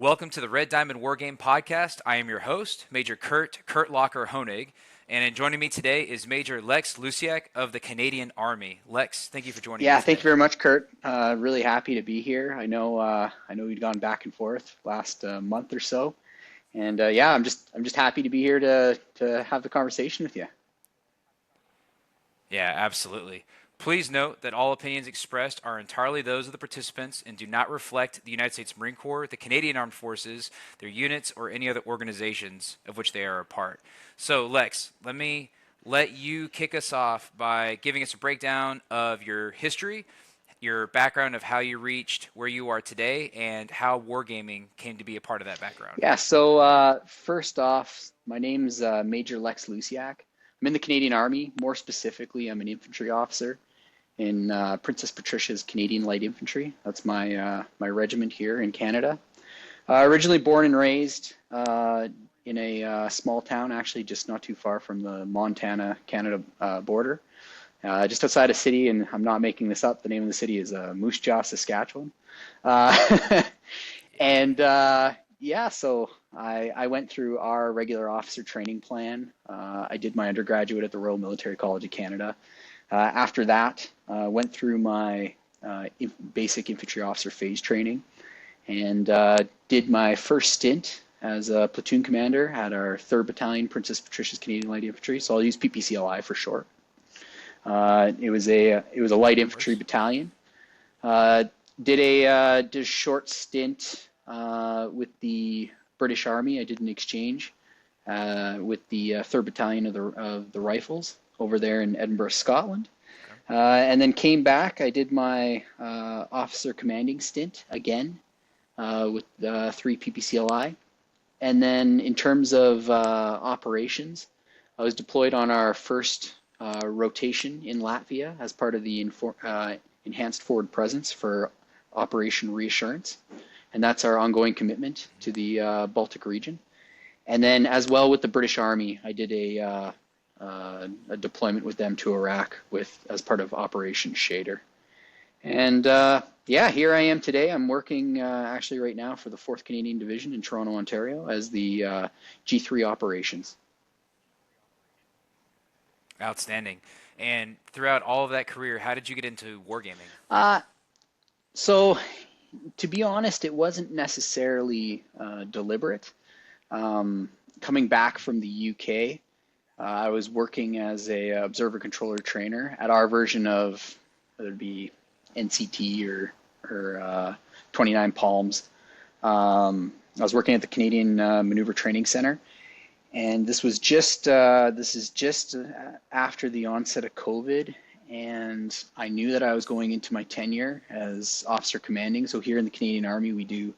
Welcome to the Red Diamond Wargame podcast. I am your host, Major Kurt Locker Honig, and joining me today is Major Lex Luciak of the Canadian Army. Lex, thank you for joining me Yeah, thank you today. very much, Kurt. Really happy to be here. I know we'd gone back and forth last month or so, and yeah, I'm just happy to be here to have the conversation with you. Yeah, absolutely. Please note that all opinions expressed are entirely those of the participants and do not reflect the United States Marine Corps, the Canadian Armed Forces, their units, or any other organizations of which they are a part. So, Lex, let me let you kick us off by giving us a breakdown of your history, your background of how you reached where you are today, and how wargaming came to be a part of that background. Yeah, so first off, my name's Major Lex Luciak. I'm in the Canadian Army. More specifically, I'm an infantry officer in Princess Patricia's Canadian Light Infantry. That's my regiment here in Canada. Originally born and raised in a small town, actually just not too far from the Montana-Canada border, just outside a city, and I'm not making this up. The name of the city is Moose Jaw, Saskatchewan. Uh, and yeah, so I went through our regular officer training plan. I did my undergraduate at the Royal Military College of Canada. After that, went through my basic infantry officer phase training and did my first stint as a platoon commander at our 3rd Battalion, Princess Patricia's Canadian Light Infantry. So I'll use PPCLI for short. It was a light Of infantry course. battalion. Uh, did a short stint with the British Army. I did an exchange with the 3rd Battalion of the Rifles over there in Edinburgh, Scotland. Okay. And then came back. I did my officer commanding stint again with 3 PPCLI. And then in terms of operations, I was deployed on our first rotation in Latvia as part of the enhanced forward presence for Operation Reassurance. And that's our ongoing commitment to the Baltic region. And then as well with the British Army, I did a deployment with them to Iraq as part of Operation Shader. And yeah, here I am today. I'm working actually right now for the 4th Canadian Division in Toronto, Ontario as the G3 operations. Outstanding. And throughout all of that career, how did you get into wargaming? Uh, so to be honest, it wasn't necessarily deliberate. Coming back from the UK, I was working as a observer controller trainer at our version of whether it be NCT or 29 Palms. I was working at the Canadian Maneuver Training Center, and this is just after the onset of COVID, and I knew that I was going into my tenure as officer commanding. So here in the Canadian Army, we do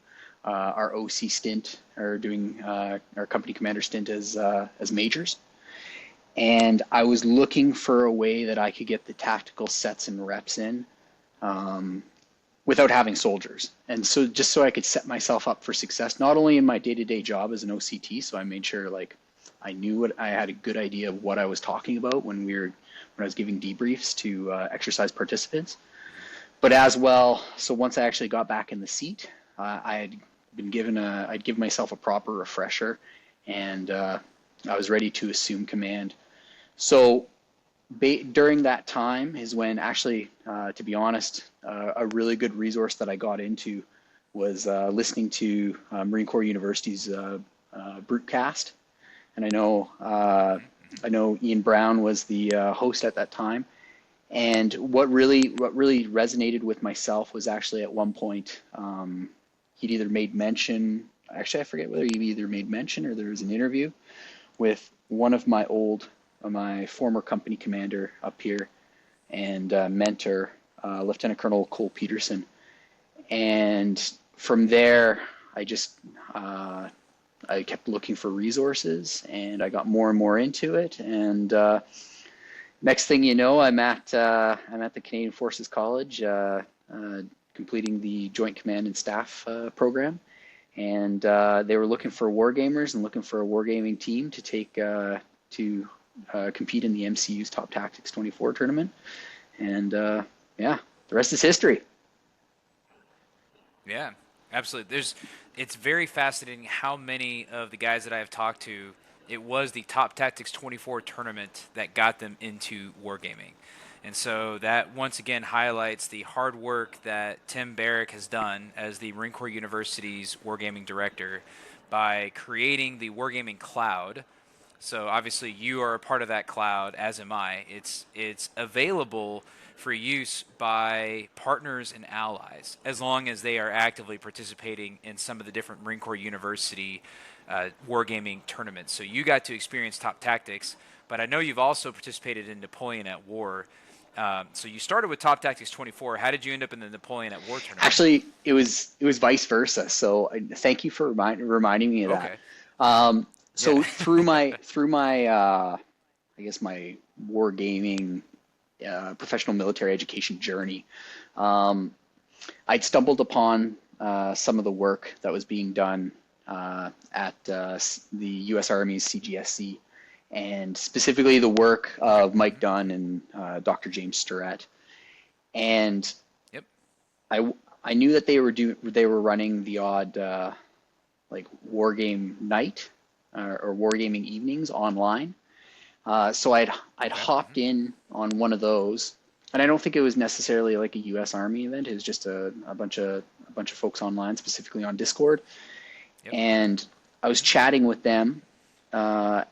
our OC stint, or doing our company commander stint as majors. And I was looking for a way that I could get the tactical sets and reps in um, without having soldiers. And so just so I could set myself up for success, not only in my day-to-day job as an OCT, so I made sure like I had a good idea of what I was talking about when I was giving debriefs to exercise participants, but as well, so once I actually got back in the seat, I'd given myself a proper refresher, and I was ready to assume command. So during that time is when actually, to be honest, a really good resource that I got into was listening to Marine Corps University's Brutecast, and I know Ian Brown was the host at that time. And what really resonated with myself was actually at one point he'd either made mention. Actually, I forget whether he either made mention or there was an interview with one of my former company commander up here and mentor, Lieutenant Colonel Cole Peterson. And from there, I just I kept looking for resources, and I got more and more into it. And next thing you know, I'm at the Canadian Forces College, completing the Joint Command and Staff program. And they were looking for wargamers and looking for a wargaming team to take to compete in the MCU's Top Tactics 24 tournament. And yeah, the rest is history. Yeah. Absolutely. It's very fascinating how many of the guys that I have talked to, it was the Top Tactics 24 tournament that got them into wargaming. And so that once again highlights the hard work that Tim Barrick has done as the Marine Corps University's wargaming director by creating the wargaming cloud. So obviously you are a part of that cloud, as am I. It's available for use by partners and allies as long as they are actively participating in some of the different Marine Corps University wargaming tournaments. So you got to experience Top Tactics, but I know you've also participated in Napoleon at War. So you started with Top Tactics 24. How did you end up in the Napoleon at War tournament? Actually, it was vice versa. So thank you for reminding me of that. Okay. Um, so Yeah. through my I guess my wargaming professional military education journey, um, I'd stumbled upon some of the work that was being done at the U.S. Army's CGSC, and specifically the work Okay. of Mike Dunn and Dr. James Sturett. And Yep. I knew that they were running the odd like war game night or wargaming evenings online. So I'd Okay. hopped in on one of those, and I don't think it was necessarily like a U.S. Army event. It was just a bunch of folks online, specifically on Discord, Yep. and I was chatting with them. Uh,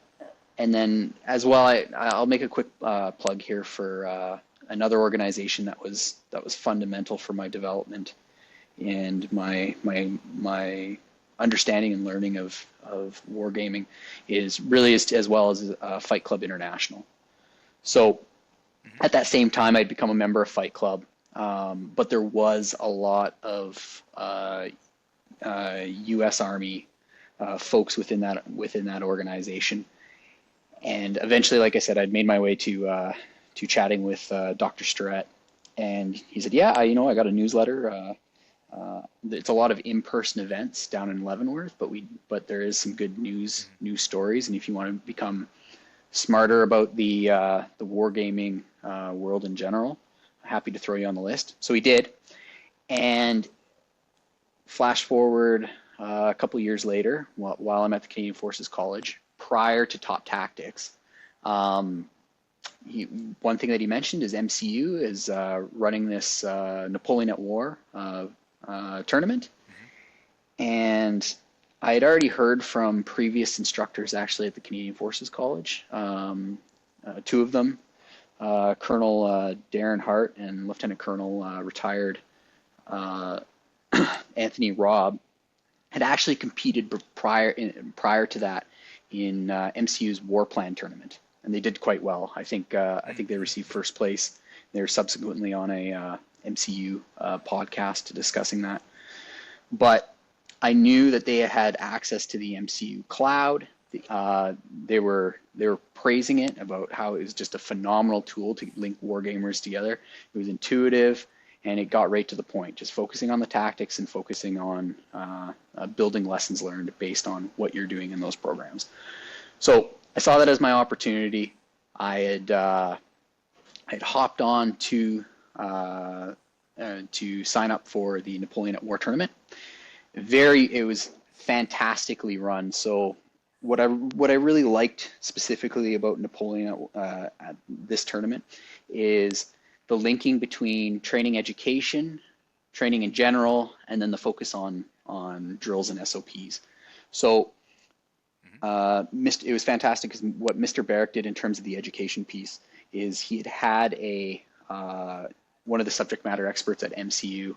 and then as well, I'll make a quick plug here for another organization that was fundamental for my development and my understanding and learning of wargaming is really as well as Fight Club International. So Hmm. at that same time, I'd become a member of Fight Club, but there was a lot of U.S. Army folks within that organization, and eventually, like I said, I'd made my way to chatting with Dr. Sturett, and he said, "Yeah, I got a newsletter. It's a lot of in-person events down in Leavenworth, but there is some good news stories, and if you want to become smarter about the wargaming world in general, happy to throw you on the list." So he did, and flash forward a couple years later, while I'm at the Canadian Forces College, prior to Top Tactics, um, one thing that he mentioned is MCU is running this Napoleon at War tournament, Hmm. and I had already heard from previous instructors actually at the Canadian Forces College, two of them, Colonel Darren Hart and Lieutenant Colonel retired uh, Anthony Robb, had actually competed prior to that in MCU's War Plan tournament, and they did quite well. I think they received first place. They were subsequently on a MCU podcast discussing that. But I knew that they had access to the MCU cloud. Uh, they were praising it about how it was just a phenomenal tool to link wargamers together. It was intuitive, and it got right to the point, just focusing on the tactics and focusing on building lessons learned based on what you're doing in those programs. So I saw that as my opportunity. I had hopped on to sign up for the Napoleon at War tournament. It was fantastically run. So what I really liked specifically about Napoleon at this tournament is the linking between training education, training in general, and then the focus on drills and SOPs. So it was fantastic because what Mr. Barrick did in terms of the education piece is he had one of the subject matter experts at MCU,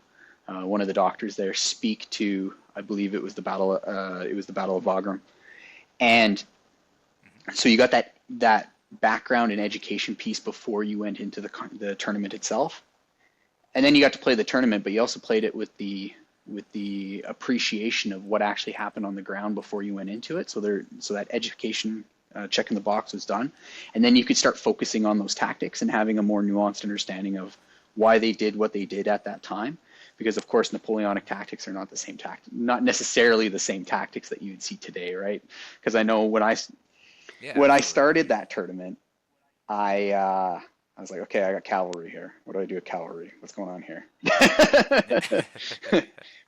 one of the doctors there, speak to, I believe it was the battle of Wagram, and so you got that background and education piece before you went into the tournament itself, and then you got to play the tournament, but you also played it with the appreciation of what actually happened on the ground before you went into it. So that education check in the box was done, and then you could start focusing on those tactics and having a more nuanced understanding of why they did what they did at that time. Because of course, Napoleonic tactics are not necessarily the same tactics that you'd see today, right? Because I know when I Yeah, when I absolutely. started that tournament, I I was like, okay, I got cavalry here. What do I do with cavalry? What's going on here?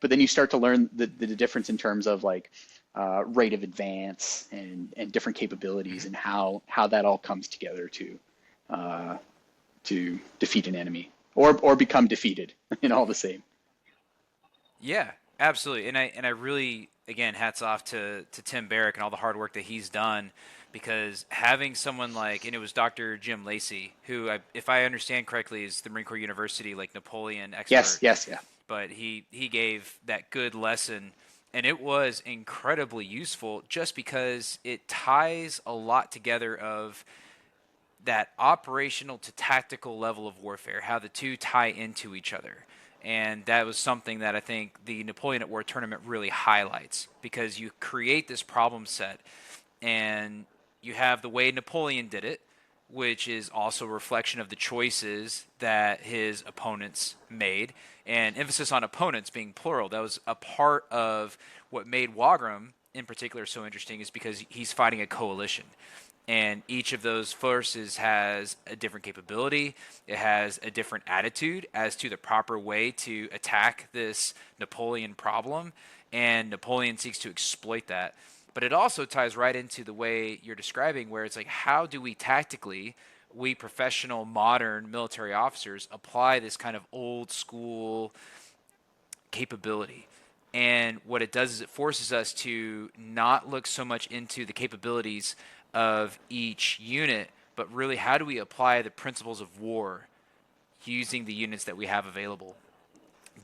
But then you start to learn the difference in terms of like rate of advance and different capabilities Mhm. and how that all comes together uh, to defeat an enemy or become defeated in all the same. Yeah, absolutely. And I really, again, hats off to Tim Barrick and all the hard work that he's done, because having someone like, and it was Dr. Jim Lacey, who, if I understand correctly, is the Marine Corps University like Napoleon Yes, expert, yes, yeah. but he gave that good lesson, and it was incredibly useful just because it ties a lot together of that operational to tactical level of warfare, how the two tie into each other. And that was something that I think the Napoleon at War tournament really highlights, because you create this problem set and you have the way Napoleon did it, which is also a reflection of the choices that his opponents made. And emphasis on opponents being plural. That was a part of what made Wagram in particular so interesting, is because he's fighting a coalition. And each of those forces has a different capability. It has a different attitude as to the proper way to attack this Napoleon problem. And Napoleon seeks to exploit that. But it also ties right into the way you're describing, where it's like, how do we tactically, we professional, modern military officers, apply this kind of old school capability? And what it does is it forces us to not look so much into the capabilities of each unit, but really how do we apply the principles of war using the units that we have available?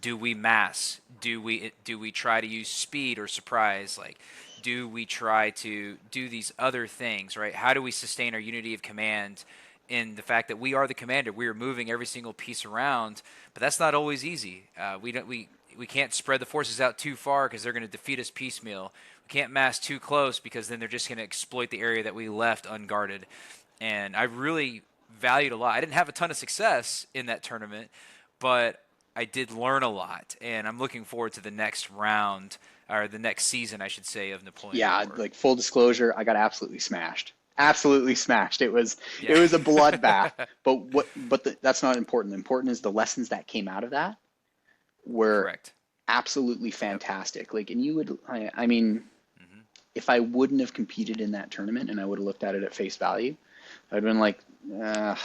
Do we mass? Do we try to use speed or surprise? Like, do we try to do these other things, right? How do we sustain our unity of command in the fact that we are the commander? We are moving every single piece around, but that's not always easy. We can't spread the forces out too far because they're going to defeat us piecemeal. We can't mass too close because then they're just going to exploit the area that we left unguarded. And I really valued a lot. I didn't have a ton of success in that tournament, but I did learn a lot, and I'm looking forward to the next round, or the next season, I should say, of Napoleon at Yeah, War. like full disclosure, I got absolutely smashed. Absolutely smashed. It Yeah, was a bloodbath. That's not important. The important is the lessons that came out of that were correct. absolutely Yep. fantastic. Like, and I mean, Hmm. if I wouldn't have competed in that tournament and I would have looked at it at face value, I'd been like, uh,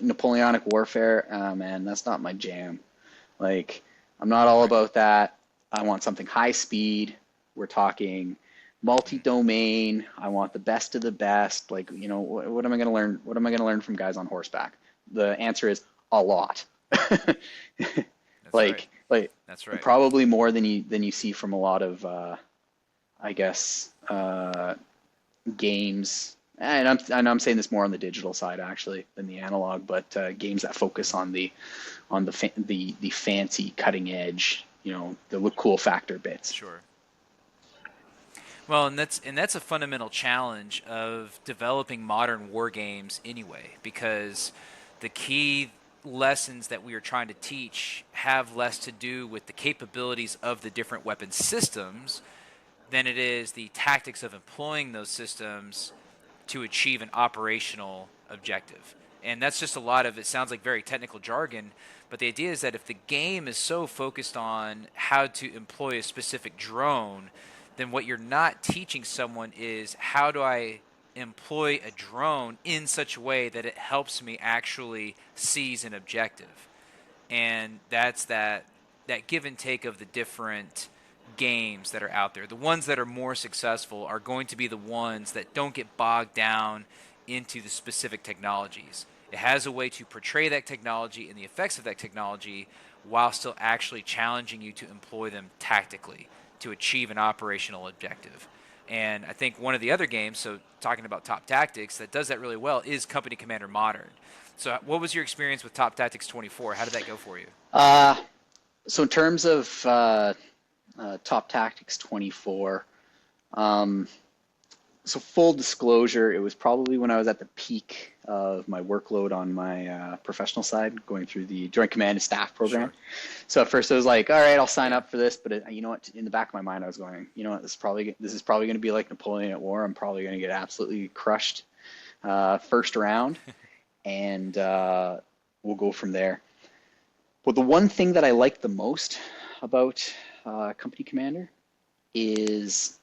Napoleonic warfare, man, that's not my jam. Like, I'm not all Right. about that. I want something high speed. We're talking Hmm. multi-domain. I want the best of the best. Like, what am I going to learn? What am I going to learn from guys on horseback? The answer is a lot. That's right. like That's right. probably more than you see from a lot of I guess games. And I'm saying this more on the digital side actually than the analog, but games that focus Hmm. on the fancy cutting edge, the look cool factor bits. Sure. Well, and that's a fundamental challenge of developing modern war games anyway, because the key lessons that we are trying to teach have less to do with the capabilities of the different weapon systems than it is the tactics of employing those systems to achieve an operational objective. And that's just a lot of, it sounds like very technical jargon, but the idea is that if the game is so focused on how to employ a specific drone, then what you're not teaching someone is, how do I employ a drone in such a way that it helps me actually seize an objective? And that's that give and take of the different games that are out there. The ones that are more successful are going to be the ones that don't get bogged down into the specific technologies. It has a way to portray that technology and the effects of that technology while still actually challenging you to employ them tactically to achieve an operational objective. And I think one of the other games, so talking about Top Tactics, that does that really well is Company Commander Modern. So, what was your experience with Top Tactics 24? How did that go for you? Uh, so in terms of Top Tactics 24, um, so full disclosure, it was probably when I was at the peak of my workload on my professional side, going through the Joint Command and Staff program. Sure. So at first I was like, all right, I'll sign Yeah. up for this, but you know what? In the back of my mind, I was going, you know what? This is probably going to be like Napoleon at War. I'm probably going to get absolutely crushed first round. and we'll go from there. But the one thing that I like the most about Company Commander is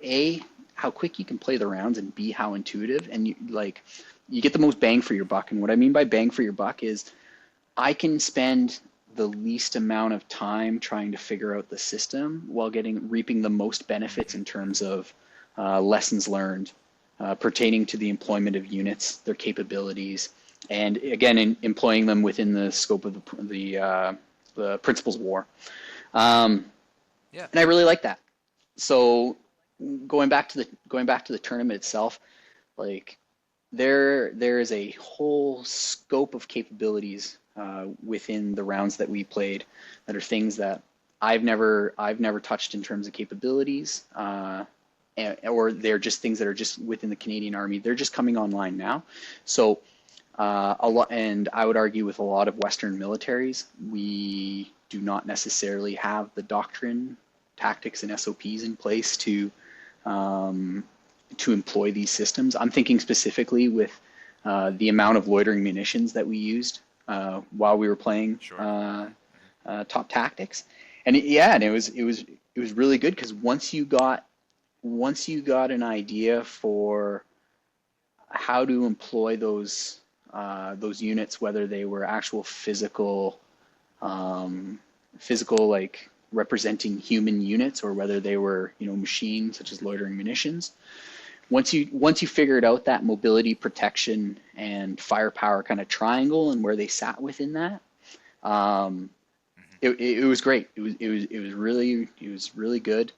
A, how quick you can play the rounds, and B, how intuitive, and you get the most bang for your buck. And what I mean by bang for your buck is I can spend the least amount of time trying to figure out the system while reaping the most benefits in terms of lessons learned pertaining to the employment of units, their capabilities, and again, employing them within the scope of the principles of war. Yeah. And I really like that. So going back to the tournament itself, like there is a whole scope of capabilities within the rounds that we played that are things that I've never touched in terms of capabilities, or they're just things that are just within the Canadian Army. They're just coming online now. So a lot, and I would argue with a lot of Western militaries, we do not necessarily have the doctrine, tactics, and SOPs in place to employ these systems. I'm thinking specifically with the amount of loitering munitions that we used while we were playing Sure. top tactics, and it was really good because once you got an idea for how to employ those units, whether they were actual physical like representing human units, or whether they were machines such as loitering munitions. Once you figured out that mobility, protection, and firepower kind of triangle and where they sat within that, it was great. It was really good.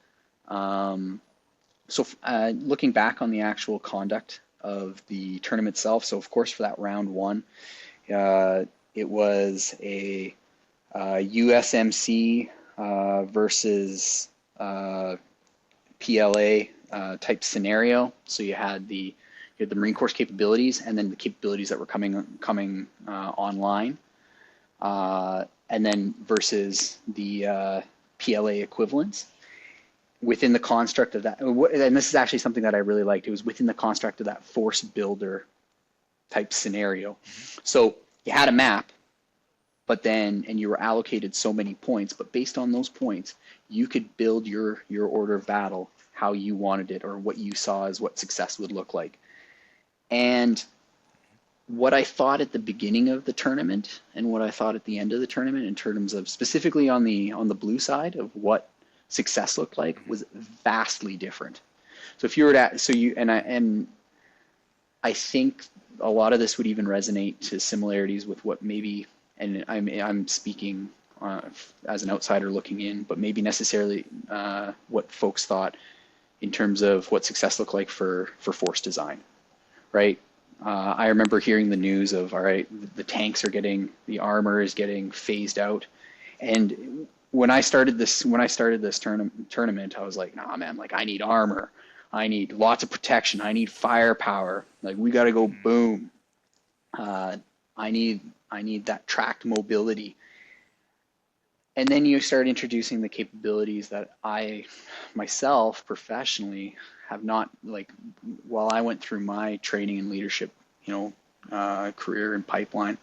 So looking back on the actual conduct of the tournament itself, so of course for that round one, it was a USMC versus PLA type scenario. So you had the Marine Corps capabilities, and then the capabilities that were coming online, and then versus the PLA equivalents within the construct of that. And this is actually something that I really liked. It was within the construct of that force builder type scenario. So you had a map, and you were allocated so many points, but based on those points, you could build your order of battle how you wanted it, or what you saw as what success would look like. And what I thought at the beginning of the tournament and what I thought at the end of the tournament, in terms of specifically on the blue side of what success looked like, was vastly different. So if you were to, I think a lot of this would even resonate to similarities with what maybe, and I'm speaking as an outsider looking in, but maybe necessarily what folks thought in terms of what success looked like for force design, right? I remember hearing the news of, all right, the armor is getting phased out, and when I started this tournament, I was like, nah, man, like I need armor, I need lots of protection, I need firepower, like we got to go boom. I need that tracked mobility. And then you start introducing the capabilities that I myself professionally have not, like, while I went through my training and leadership, career and pipeline,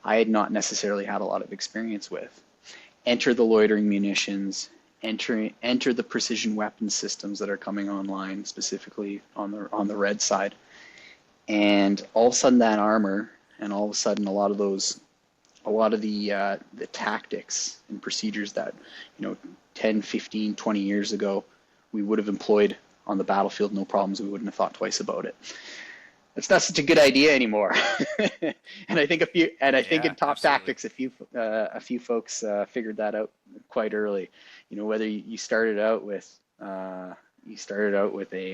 I had not necessarily had a lot of experience with. Enter the loitering munitions, enter the precision weapon systems that are coming online, specifically on the red side. And all of a sudden that armor, and all of a sudden a lot of the tactics and procedures that 10, 15, 20 years ago we would have employed on the battlefield, no problems, we wouldn't have thought twice about it. It's not such a good idea anymore. And I think in top tactics, a few folks figured that out quite early. Whether you started out with a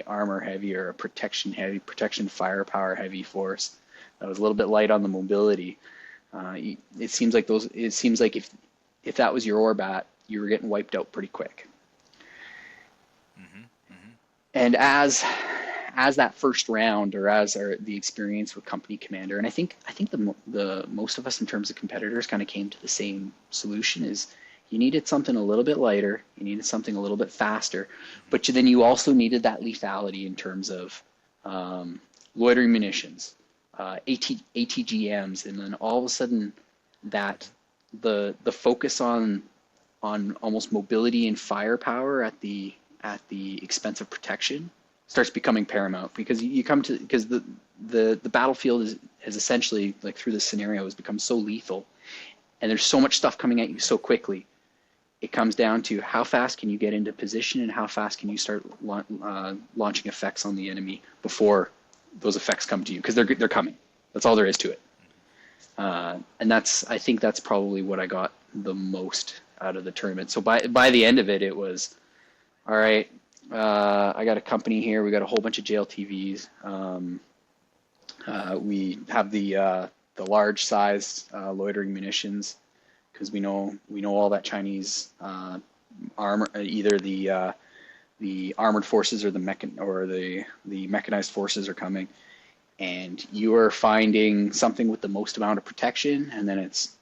armor heavy or a protection firepower heavy force that was a little bit light on the mobility. It seems like if that was your Orbat, you were getting wiped out pretty quick. And as that first round, or the experience with Company Commander, and I think the most of us in terms of competitors kind of came to the same solution: is you needed something a little bit lighter, you needed something a little bit faster, but then you also needed that lethality in terms of loitering munitions, ATGMs, and then all of a sudden that the focus on almost mobility and firepower at the expense of protection starts becoming paramount, because you come to because the battlefield has essentially, like, through this scenario, has become so lethal, and there's so much stuff coming at you so quickly. It comes down to how fast can you get into position and how fast can you start launching effects on the enemy before those effects come to you, because they're coming. That's all there is to it. And I think that's probably what I got the most out of the tournament. So by the end of it, it was, all right, I got a company here. We got a whole bunch of JLTVs. We have the large sized loitering munitions, because we know all that Chinese armor, either the armored forces or the mechanized forces are coming, and you are finding something with the most amount of protection, and then it's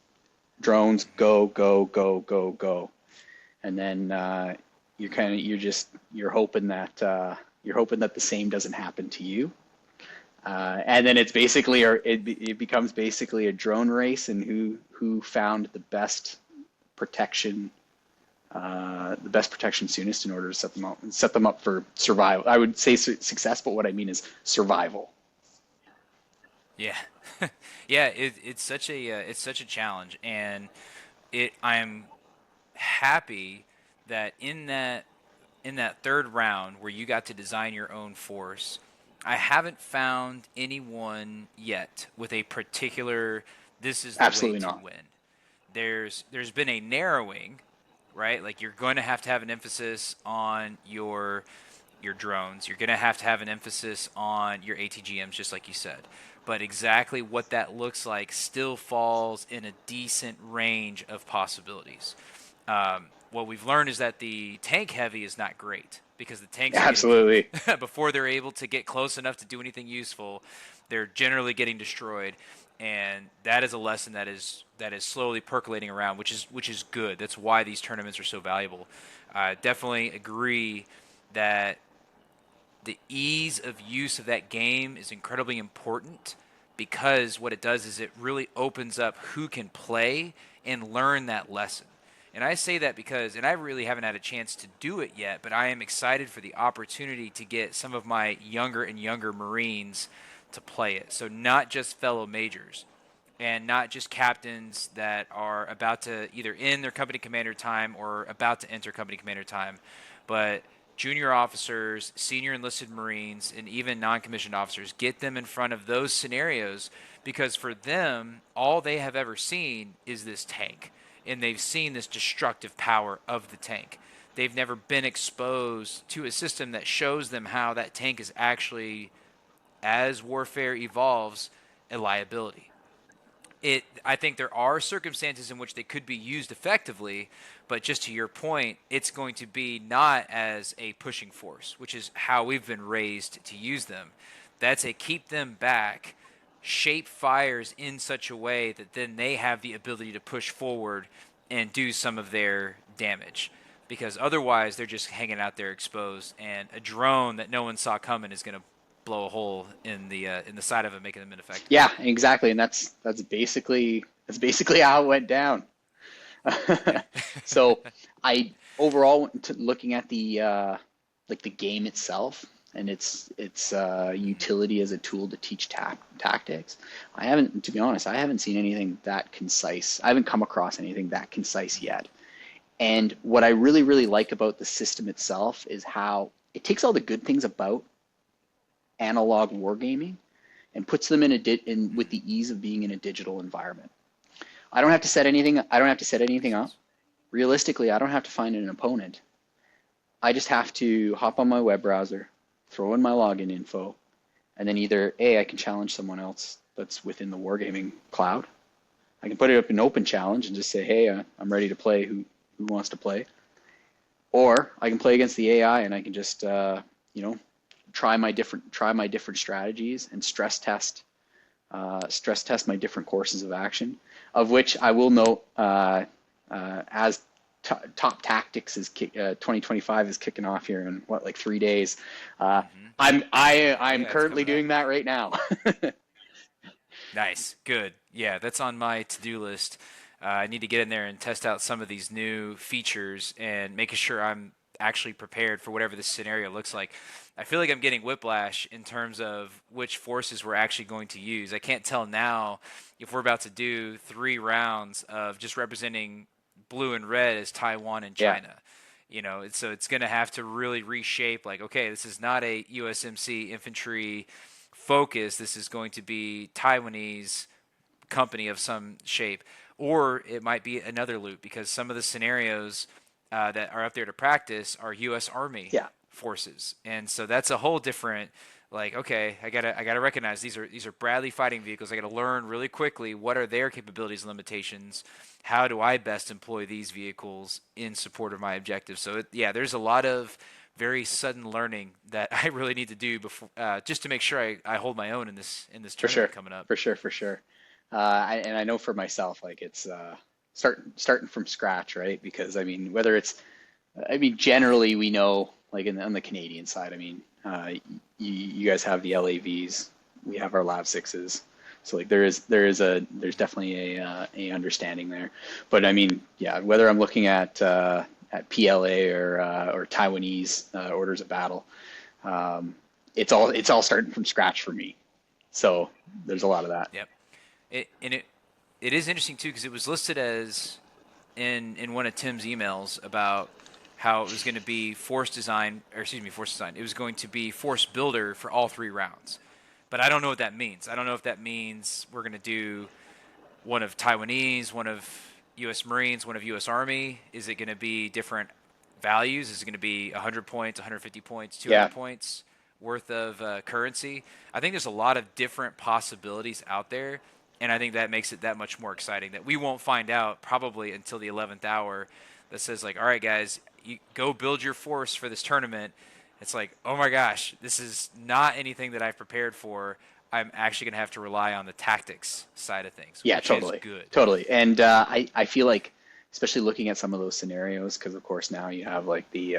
drones, go, go, go, go, go, and then you're hoping that the same doesn't happen to you, and then it's basically, or it becomes basically a drone race, and who found the best protection soonest, in order to set them up for survival. I would say success, but what I mean is survival. Yeah, yeah. It's such a challenge, and I'm happy that in that third round where you got to design your own force, I haven't found anyone yet with a particular this is the way Absolutely to not. win. There's been a narrowing, right? Like, you're going to have an emphasis on your drones. You're going to have an emphasis on your ATGMs, just like you said. But exactly what that looks like still falls in a decent range of possibilities. What we've learned is that the tank heavy is not great, because the tanks are getting Absolutely. before they're able to get close enough to do anything useful, they're generally getting destroyed, and that is a lesson that is slowly percolating around, which is good. That's why these tournaments are so valuable. I definitely agree that the ease of use of that game is incredibly important, because what it does is it really opens up who can play and learn that lesson. And I say that because, and I really haven't had a chance to do it yet, but I am excited for the opportunity to get some of my younger and younger Marines to play it. So not just fellow majors, and not just captains that are about to either end their company commander time or about to enter company commander time, but junior officers, senior enlisted Marines, and even non-commissioned officers. Get them in front of those scenarios, because for them, all they have ever seen is this tank, and they've seen this destructive power of the tank. They've never been exposed to a system that shows them how that tank is actually, as warfare evolves, a liability. I think there are circumstances in which they could be used effectively, but just to your point, it's going to be not as a pushing force, which is how we've been raised to use them. That's a keep them back, shape fires in such a way that then they have the ability to push forward and do some of their damage. Because otherwise, they're just hanging out there exposed, and a drone that no one saw coming is going to blow a hole in the side of it, making them ineffective. Yeah, exactly, and that's basically how it went down. Yeah. So I overall, looking at the game itself and its utility as a tool to teach tactics, to be honest, I haven't seen anything that concise. I haven't come across anything that concise yet. And what I really, really like about the system itself is how it takes all the good things about analog wargaming and puts them in with the ease of being in a digital environment. I don't have to set anything. I don't have to set anything up. Realistically, I don't have to find an opponent. I just have to hop on my web browser, throw in my login info, and then either I can challenge someone else that's within the wargaming cloud. I can put it up in open challenge and just say, hey, I'm ready to play. Who wants to play? Or I can play against the AI, and I can just try my different strategies and stress test my different courses of action, of which I will note, as top tactics is 2025 is kicking off here in like 3 days. I'm Yeah, it's currently coming up. doing that right now. Nice. Good. Yeah, that's on my to-do list. I need to get in there and test out some of these new features and making sure I'm actually prepared for whatever this scenario looks like. I feel like I'm getting whiplash in terms of which forces we're actually going to use. I can't tell now if we're about to do 3 rounds of just representing blue and red as Taiwan and Yeah, China. So it's going to have to really reshape, like, okay, this is not a USMC infantry focus. This is going to be Taiwanese company of some shape, or it might be another loop because some of the scenarios that are up there to practice are U.S. Army yeah, forces, and so that's a whole different. Like, okay, I gotta recognize these are Bradley fighting vehicles. I gotta learn really quickly what are their capabilities and limitations. How do I best employ these vehicles in support of my objectives? So yeah, there's a lot of very sudden learning that I really need to do before, just to make sure I hold my own in this for sure, tournament coming up. for sure, for sure. And I know for myself, like it's starting from scratch, right? Because I mean, generally we know, like on the Canadian side, I mean, you guys have the LAVs, we have our Lav sixes, so like there's definitely a understanding there. But I mean, yeah, whether I'm looking at PLA or Taiwanese orders of battle, it's all starting from scratch for me. So there's a lot of that. Yep. And it is interesting too because it was listed as in one of Tim's emails about how it was going to be force design, or excuse me, force design. It was going to be force builder for all 3 rounds, but I don't know what that means. I don't know if that means we're going to do one of Taiwanese, one of U.S. Marines, one of U.S. Army. Is it going to be different values? Is it going to be 100 points, 150 points, 200 Yeah, points worth of currency? I think there's a lot of different possibilities out there, and I think that makes it that much more exciting that we won't find out probably until the 11th hour that says, like, all right, guys, you go build your force for this tournament. It's like, oh my gosh, this is not anything that I've prepared for. I'm actually going to have to rely on the tactics side of things, yeah, which is totally, good. totally. And I feel like, especially looking at some of those scenarios, because of course now you have like the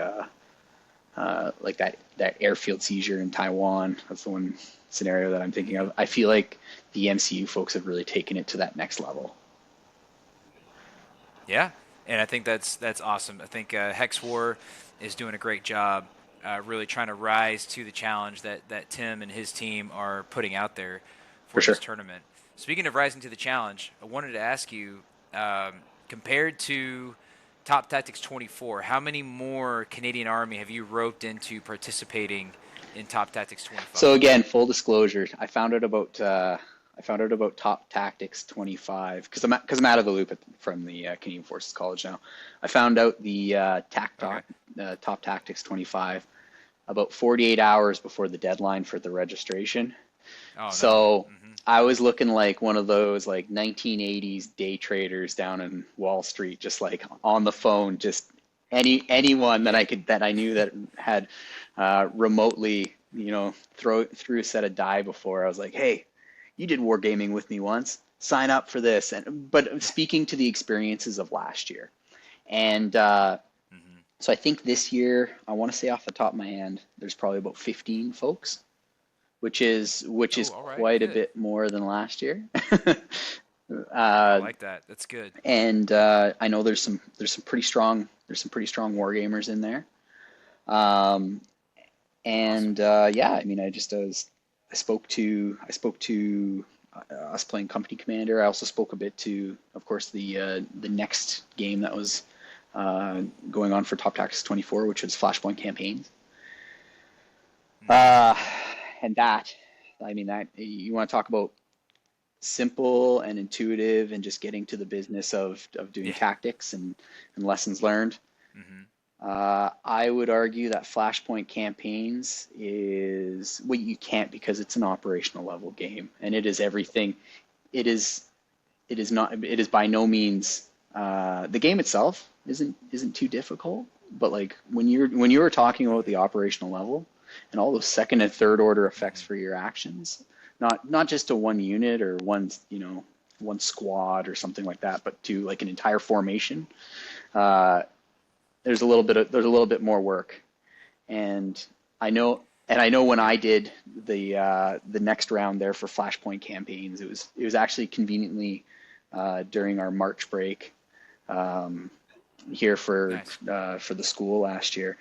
like that airfield seizure in Taiwan. That's the one scenario that I'm thinking of. I feel like the MCU folks have really taken it to that next level. Yeah, and I think that's awesome. I think Hex War is doing a great job, really trying to rise to the challenge that Tim and his team are putting out there For for this sure. tournament. Speaking of rising to the challenge, I wanted to ask you, compared to Top Tactics 24, how many more Canadian Army have you roped into participating in Top Tactics So 25? again, full disclosure, I found out about Top Tactics 25 because I'm out of the loop from the Canadian Forces College now. I found out the Okay. Top Tactics 25 about 48 hours before the deadline for the registration. Oh no. So Hmm. I was looking like one of those like 1980s day traders down in Wall Street, just like on the phone, just anyone Yeah. that I knew that had remotely, threw a set of die before. I was like, hey, you did wargaming with me once. Sign up for this. And but speaking to the experiences of last year, and Hmm. so I think this year, I want to say off the top of my hand, there's probably about 15 folks, which is Oh, all right. quite a Good. bit more than last year. I uh, like that. That's good. and I know there's some pretty strong war gamers in there. Um, Awesome. and yeah, I mean, I spoke to us playing company commander. I also spoke a bit to, of course, the next game that was going on for Top Tactics 24, which was Flashpoint campaigns. Hmm. Uh, and that, I mean, that you want to talk about simple and intuitive and just getting to the business of doing Yeah. tactics and lessons learned. Hmm. I would argue that Flashpoint campaigns is what you can't because it's an operational level game and it is everything. It is it is not it is by no means the game itself isn't too difficult, but like when you were talking about the operational level and all those second and third order effects Hmm. for your actions, not just to one unit or one squad or something like that, but to like an entire formation. Uh, there's a little bit more work, and I know. And I know when Yeah. I did the next round there for Flashpoint campaigns, it was actually conveniently during our March break here Nice. for the school last year.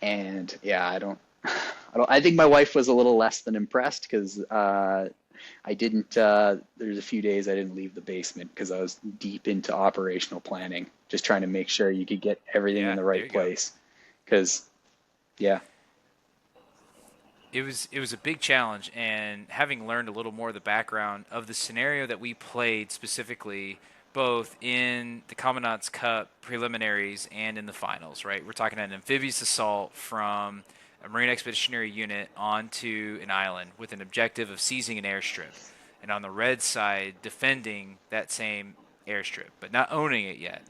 And yeah, I think my wife was a little less than impressed because I didn't. There's a few days I didn't leave the basement because I was deep into operational planning, just trying to make sure you could get everything in Yeah. the There right you go. place. Because yeah, It was a big challenge, and having learned a little more of the background of the scenario that we played specifically, both in the Commandant's Cup preliminaries and in the finals, right? We're talking an amphibious assault from a Marine Expeditionary Unit onto an island with an objective of seizing an airstrip, and on the red side, defending that same airstrip, but not owning it yet.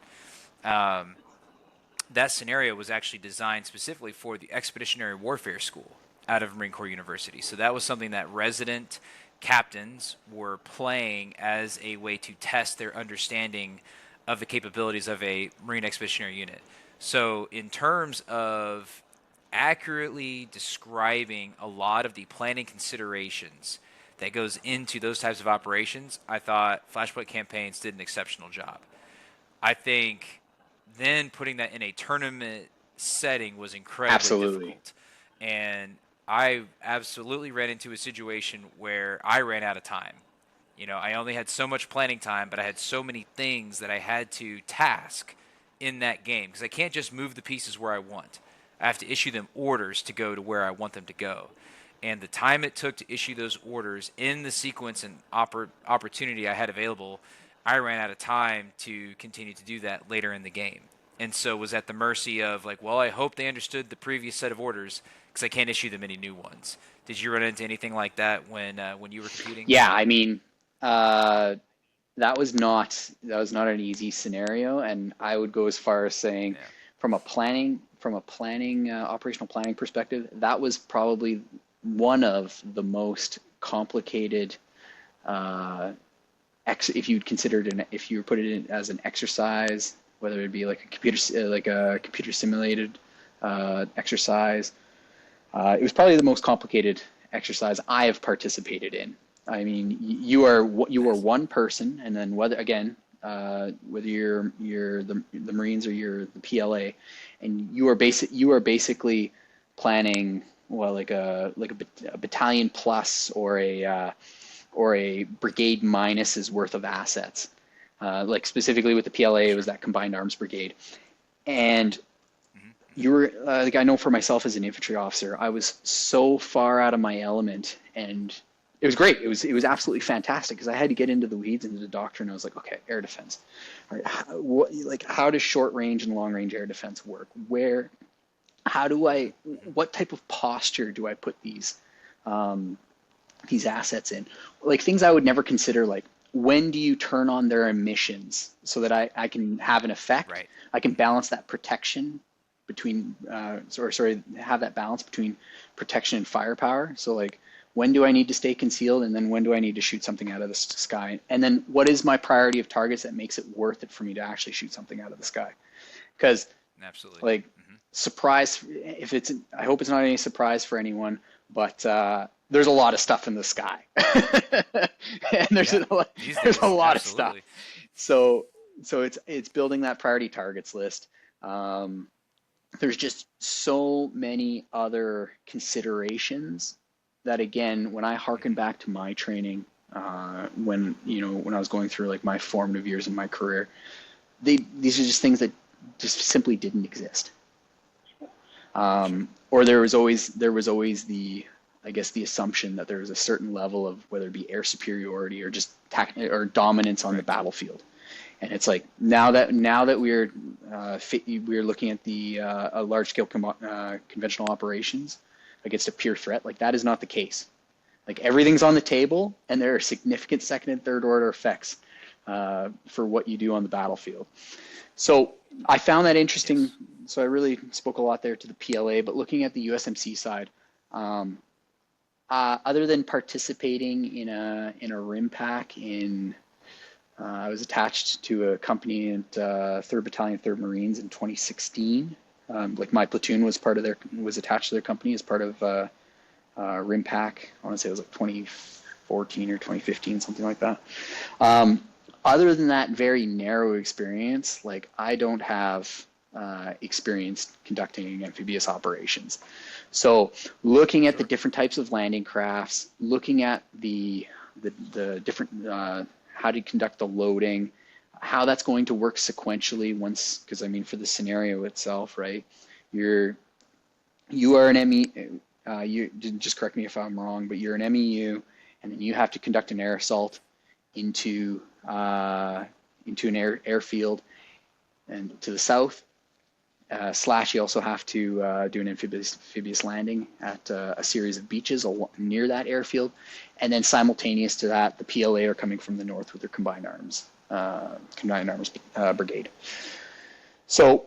Um, that scenario was actually designed specifically for the Expeditionary Warfare School out of Marine Corps University. So that was something that resident captains were playing as a way to test their understanding of the capabilities of a Marine Expeditionary Unit. So, in terms of accurately describing a lot of the planning considerations that goes into those types of operations, I thought Flashpoint Campaigns did an exceptional job. I think then putting that in a tournament setting was incredibly absolutely. difficult. And I absolutely ran into a situation where I ran out of time. I only had so much planning time, but I had so many things that I had to task in that game because I can't just move the pieces where I want. I have to issue them orders to go to where I want them to go. And the time it took to issue those orders in the sequence and opportunity I had available, I ran out of time to continue to do that later in the game. And so was at the mercy of like, well, I hope they understood the previous set of orders because I can't issue them any new ones. Did you run into anything like that when you were computing? Yeah, I mean, uh, that was not an easy scenario, and I would go as far as saying, Yeah. from a planning operational planning perspective, that was probably one of the most complicated if you'd considered if you put it in as an exercise, whether it be like a computer simulated exercise, it was probably the most complicated exercise I have participated in. I mean, you are Nice. one person, and then whether you're the Marines or you're the PLA, and you are basically planning, well, like a battalion plus or a brigade minus's worth of assets. Like specifically with the PLA, it was Sure. that combined arms brigade, and Hmm. Hmm. you were like, I know for myself as an infantry officer, I was so far out of my element, and it was great. It was absolutely fantastic because I had to get into the weeds, into the doctrine. I was like, okay, air defense. All right, how does short range and long range air defense work? How do Hmm. I, Hmm. what type of posture do I put these assets in? Like things I would never consider, like when do you turn on their emissions so that I can have an effect? Right. I can balance that protection between, sorry, have that balance between protection and firepower. So like, when do I need to stay concealed, and then when do I need to shoot something out of the sky? And then what is my priority of targets that makes it worth it for me to actually shoot something out of the sky? Because Absolutely. like Hmm. surprise, if it's, I hope it's not any surprise for anyone, but there's a lot of stuff in the sky, and there's Yeah. a lot, These there's a days, lot of stuff. absolutely. So it's building that priority targets list. Um, there's just so many other considerations that, again, when I harken Hmm. back to my training, when I was going through like my formative years in my career, these are just things that just simply didn't exist. For sure. Or there was always the, I guess, the assumption that there was a certain level of whether it be air superiority or just or dominance on the Correct. battlefield. And it's like now that we're looking at the large scale conventional operations against a pure threat, like that is not the case. Like everything's on the table, and there are significant second and third order effects for what you do on the battlefield. So I found that interesting. Yes. So I really spoke a lot there to the PLA, but looking at the USMC side, um, other than participating in a RIM pack I was attached to a company at 3rd Battalion, 3rd Marines in 2016. Like my platoon was attached to their company as part of rim pack. I want to say it was like 2014 or 2015, something like that. Other than that very narrow experience, like I don't have experience conducting amphibious operations. So looking at the Sure. different types of landing crafts, looking at the different how to conduct the loading, how that's going to work sequentially once, because I mean for the scenario itself, right? You're you are an ME. You just correct me if I'm wrong, but you're an MEU, and then you have to conduct an air assault into into an airfield and to the south. Slash, you also have to do an amphibious landing at a series of beaches near that airfield, and then simultaneous to that, the PLA are coming from the north with their combined arms brigade. So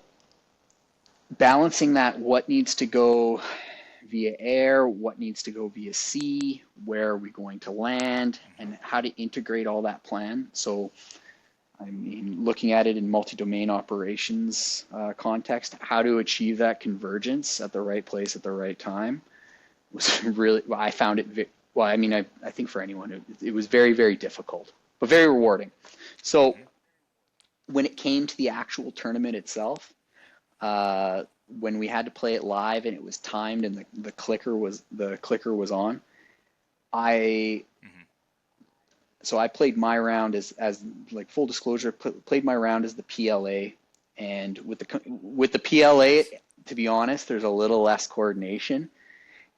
balancing that, what needs to go via air, what needs to go via sea, where are we going to land, and how to integrate all that plan. So I mean, looking at it in multi-domain operations context, how to achieve that convergence at the right place at the right time was really, I found it, well, I mean, I think for anyone, it was very, very difficult, but very rewarding. So Mm-hmm. when it came to the actual tournament itself, when we had to play it live and it was timed and the clicker was on, I Mm-hmm. so I played my round as like full disclosure, played my round as the PLA, and with the PLA, Nice. to be honest, there's a little less coordination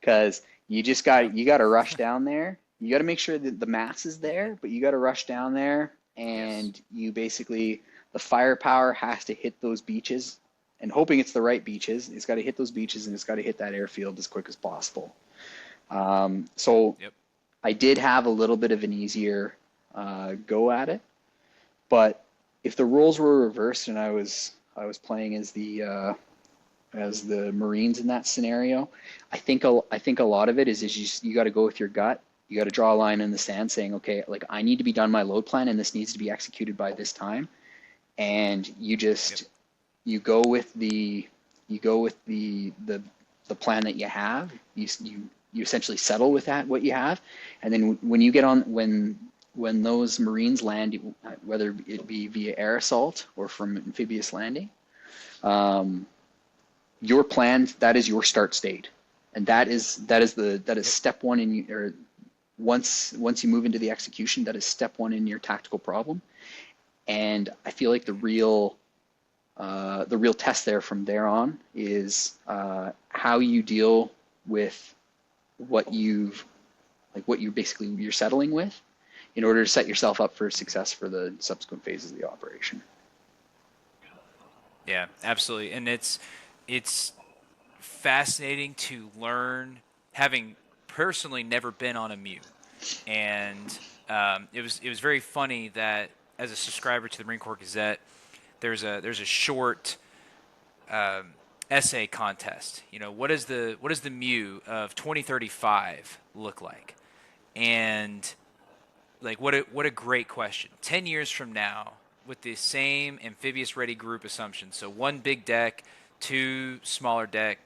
because Yeah. you got to rush down there. You got to make sure that the mass is Mm-hmm. there, but you got to rush down there, Yes. and you basically the firepower has to hit those beaches, and hoping it's the right beaches. It's got to hit those beaches and it's got to hit that airfield as quick as possible. So Yep. I did have a little bit of an easier go at it, but if the roles were reversed and I was playing as the Marines in that scenario, I think a lot of it is you got to go with your gut. You got to draw a line in the sand saying, okay, like I need to be done my load plan and this needs to be executed by this time, and you Yep. just you go with the plan that you have. You essentially settle with that what you have, and then when you get on when those Marines land, whether it be via air assault or from amphibious landing, um, your plan, that is your start state, and that is Yep. step one or once you move into the execution, that is step one in your tactical problem. And I feel like Mm-hmm. the real test there from there on is how you deal with what you've what you're settling with in order to set yourself up for success for the subsequent phases of the operation. Yeah, absolutely. And it's fascinating to learn, having personally never been on a Mew, and it was very funny that as a subscriber to the Marine Corps Gazette, there's a short essay contest. You know, what does the Mew of 2035 look like? And like what a great question. 10 years from now, with the same amphibious ready group assumption, so one big deck, two smaller deck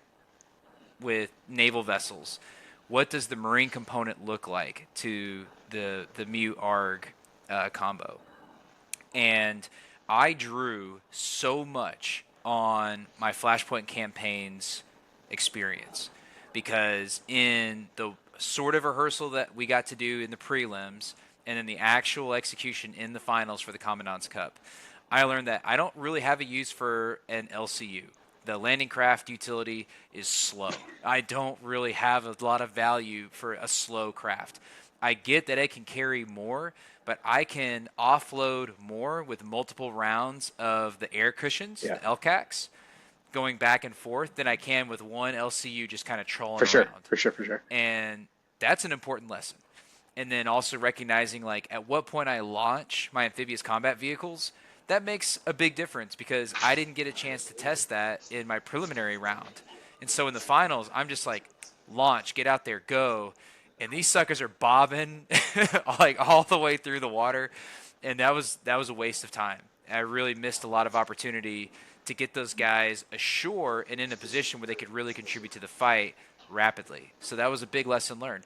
with naval vessels, what does the marine component look like to the Mu ARG combo? And I drew so much on my Flashpoint campaign's experience because in the sort of rehearsal that we got to do in the prelims and then the actual execution in the finals for the Commandant's Cup, I learned that I don't really have a use for an LCU. The landing craft utility is slow. I don't really have a lot of value for a slow craft. I get that it can carry more, but I can offload more with multiple rounds of the air cushions, Yeah, the LCACs, going back and forth than I can with one LCU just kind of for trolling sure, around. for sure, for sure. And that's an important lesson. And then also recognizing like at what point I launch my amphibious combat vehicles, that makes a big difference because I didn't get a chance to test that in my preliminary round. And so in the finals, I'm just like, launch, get out there, go. And these suckers are bobbing like all the way through the water. And that was a waste of time. I really missed a lot of opportunity to get those guys ashore and in a position where they could really contribute to the fight rapidly. So that was a big lesson learned.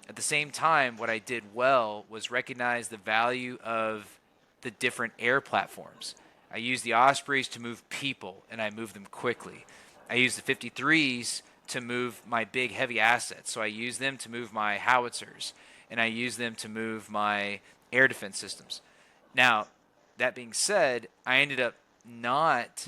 At the same time, what I did well was recognize the value of the different air platforms. I used the Ospreys to move people, and I moved them quickly. I used the 53s to move my big heavy assets. So I used them to move my howitzers, and I used them to move my air defense systems. Now, that being said, I ended up not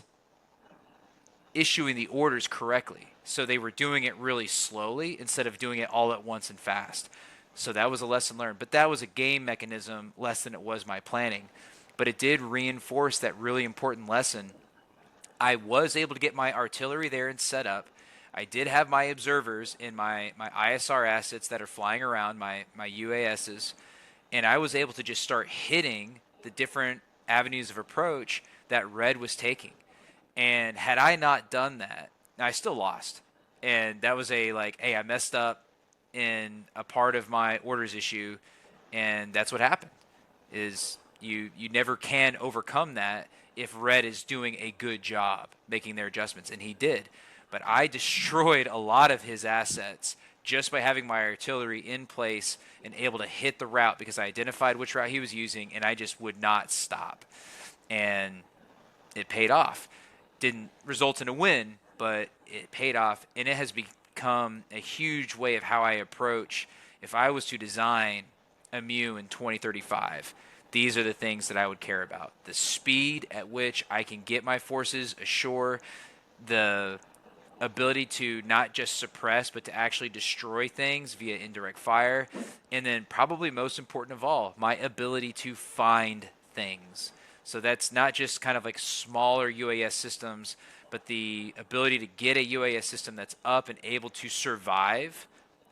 issuing the orders correctly. So they were doing it really slowly instead of doing it all at once and fast. So that was a lesson learned. But that was a game mechanism less than it was my planning. But it did reinforce that really important lesson. I was able to get my artillery there and set up. I did have my observers in my ISR assets that are flying around, my UASs, and I was able to just start hitting the different avenues of approach that Red was taking. And had I not done that, I still lost. And that was a like, hey, I messed up in a part of my orders issue, and that's what happened. Is you never can overcome that if Red is doing a good job making their adjustments, and he did. But I destroyed a lot of his assets just by having my artillery in place and able to hit the route because I identified which route he was using, and I just would not stop. And it paid off. Didn't result in a win, but it paid off, and it has become a huge way of how I approach. If I was to design a Mew in 2035, these are the things that I would care about: the speed at which I can get my forces ashore, the ability to not just suppress but to actually destroy things via indirect fire, and then probably most important of all, my ability to find things. So that's not just kind of like smaller UAS systems, but the ability to get a UAS system that's up and able to survive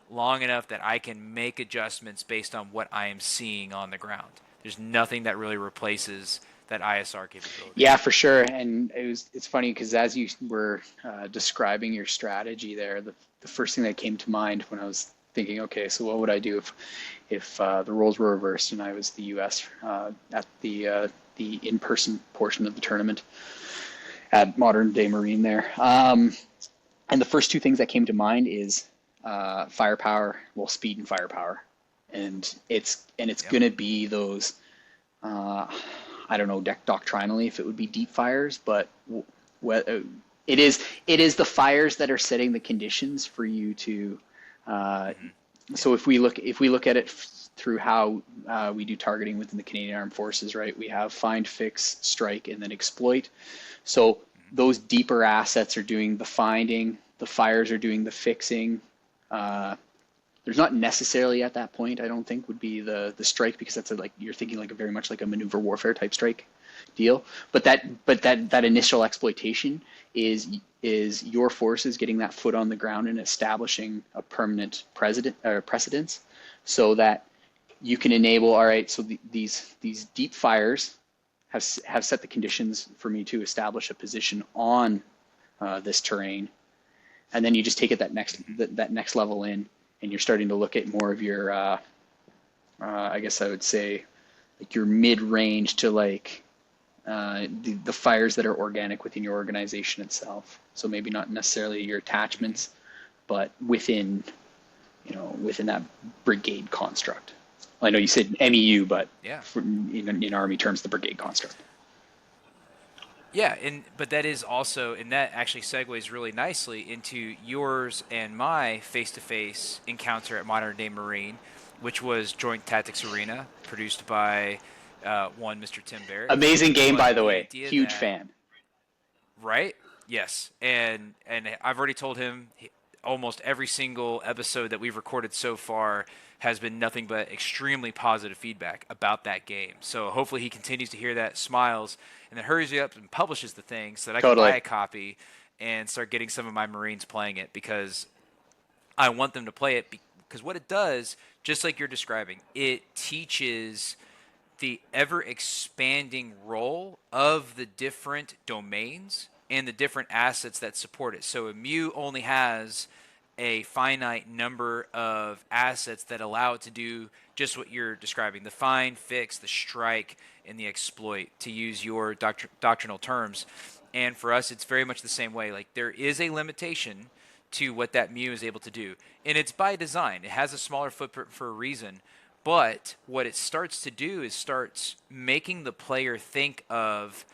long enough that I can make adjustments based on what I am seeing on the ground. There's nothing that really replaces that ISR capability. Yeah, for sure. And it's funny because as you were describing your strategy there, the first thing that came to mind when I was thinking, okay, so what would I do if the roles were reversed and I was the U.S. At the in-person portion of the tournament at Modern Day Marine there. And the first two things that came to mind is firepower, well, speed and firepower, and it's Yep. going to be those. I don't know doctrinally if it would be deep fires, but it is the fires that are setting the conditions for you to. So if we look at it through how we do targeting within the Canadian Armed Forces, right? We have find, fix, strike, and then exploit. So those deeper assets are doing the finding, the fires are doing the fixing. There's not necessarily at that point, I don't think, would be the strike, because that's like you're thinking like a very much like a maneuver warfare type strike deal. But that initial exploitation is your forces getting that foot on the ground and establishing a permanent precedence, so that you can enable. All right, so these deep fires have set the conditions for me to establish a position on this terrain, and then you just take it that next level in. And you're starting to look at more of your, I guess I would say, like your mid-range to like the fires that are organic within your organization itself. So maybe not necessarily your attachments, but within that brigade construct. I know you said MEU, but Yeah. in Army terms, the brigade construct. Yeah, but that is also, and that actually segues really nicely into yours and my face-to-face encounter at Modern Day Marine, which was Joint Tactics Arena, produced by one Mr. Tim Barrett. Amazing game, But by the the way. idea Huge that, fan. right? Yes, and I've already told him almost every single episode that we've recorded so far has been nothing but extremely positive feedback about that game. So hopefully he continues to hear that, smiles, and then hurries up and publishes the thing so that I can Totally. buy a copy and start getting some of my Marines playing it, because I want them to play it, because what it does, just like you're describing, it teaches the ever expanding role of the different domains and the different assets that support it. So a Mu only has a finite number of assets that allow it to do just what you're describing: the find, fix, the strike, and the exploit, to use your doctrinal terms. And for us, it's very much the same way. Like, there is a limitation to what that Mew is able to do. And it's by design. It has a smaller footprint for a reason. But what it starts to do is starts making the player think of,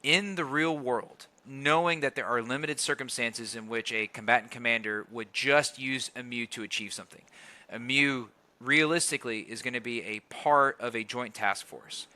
in the real world, knowing that there are limited circumstances in which a combatant commander would just use a Mew to achieve something. A Mew realistically is going to be a part of a joint task force.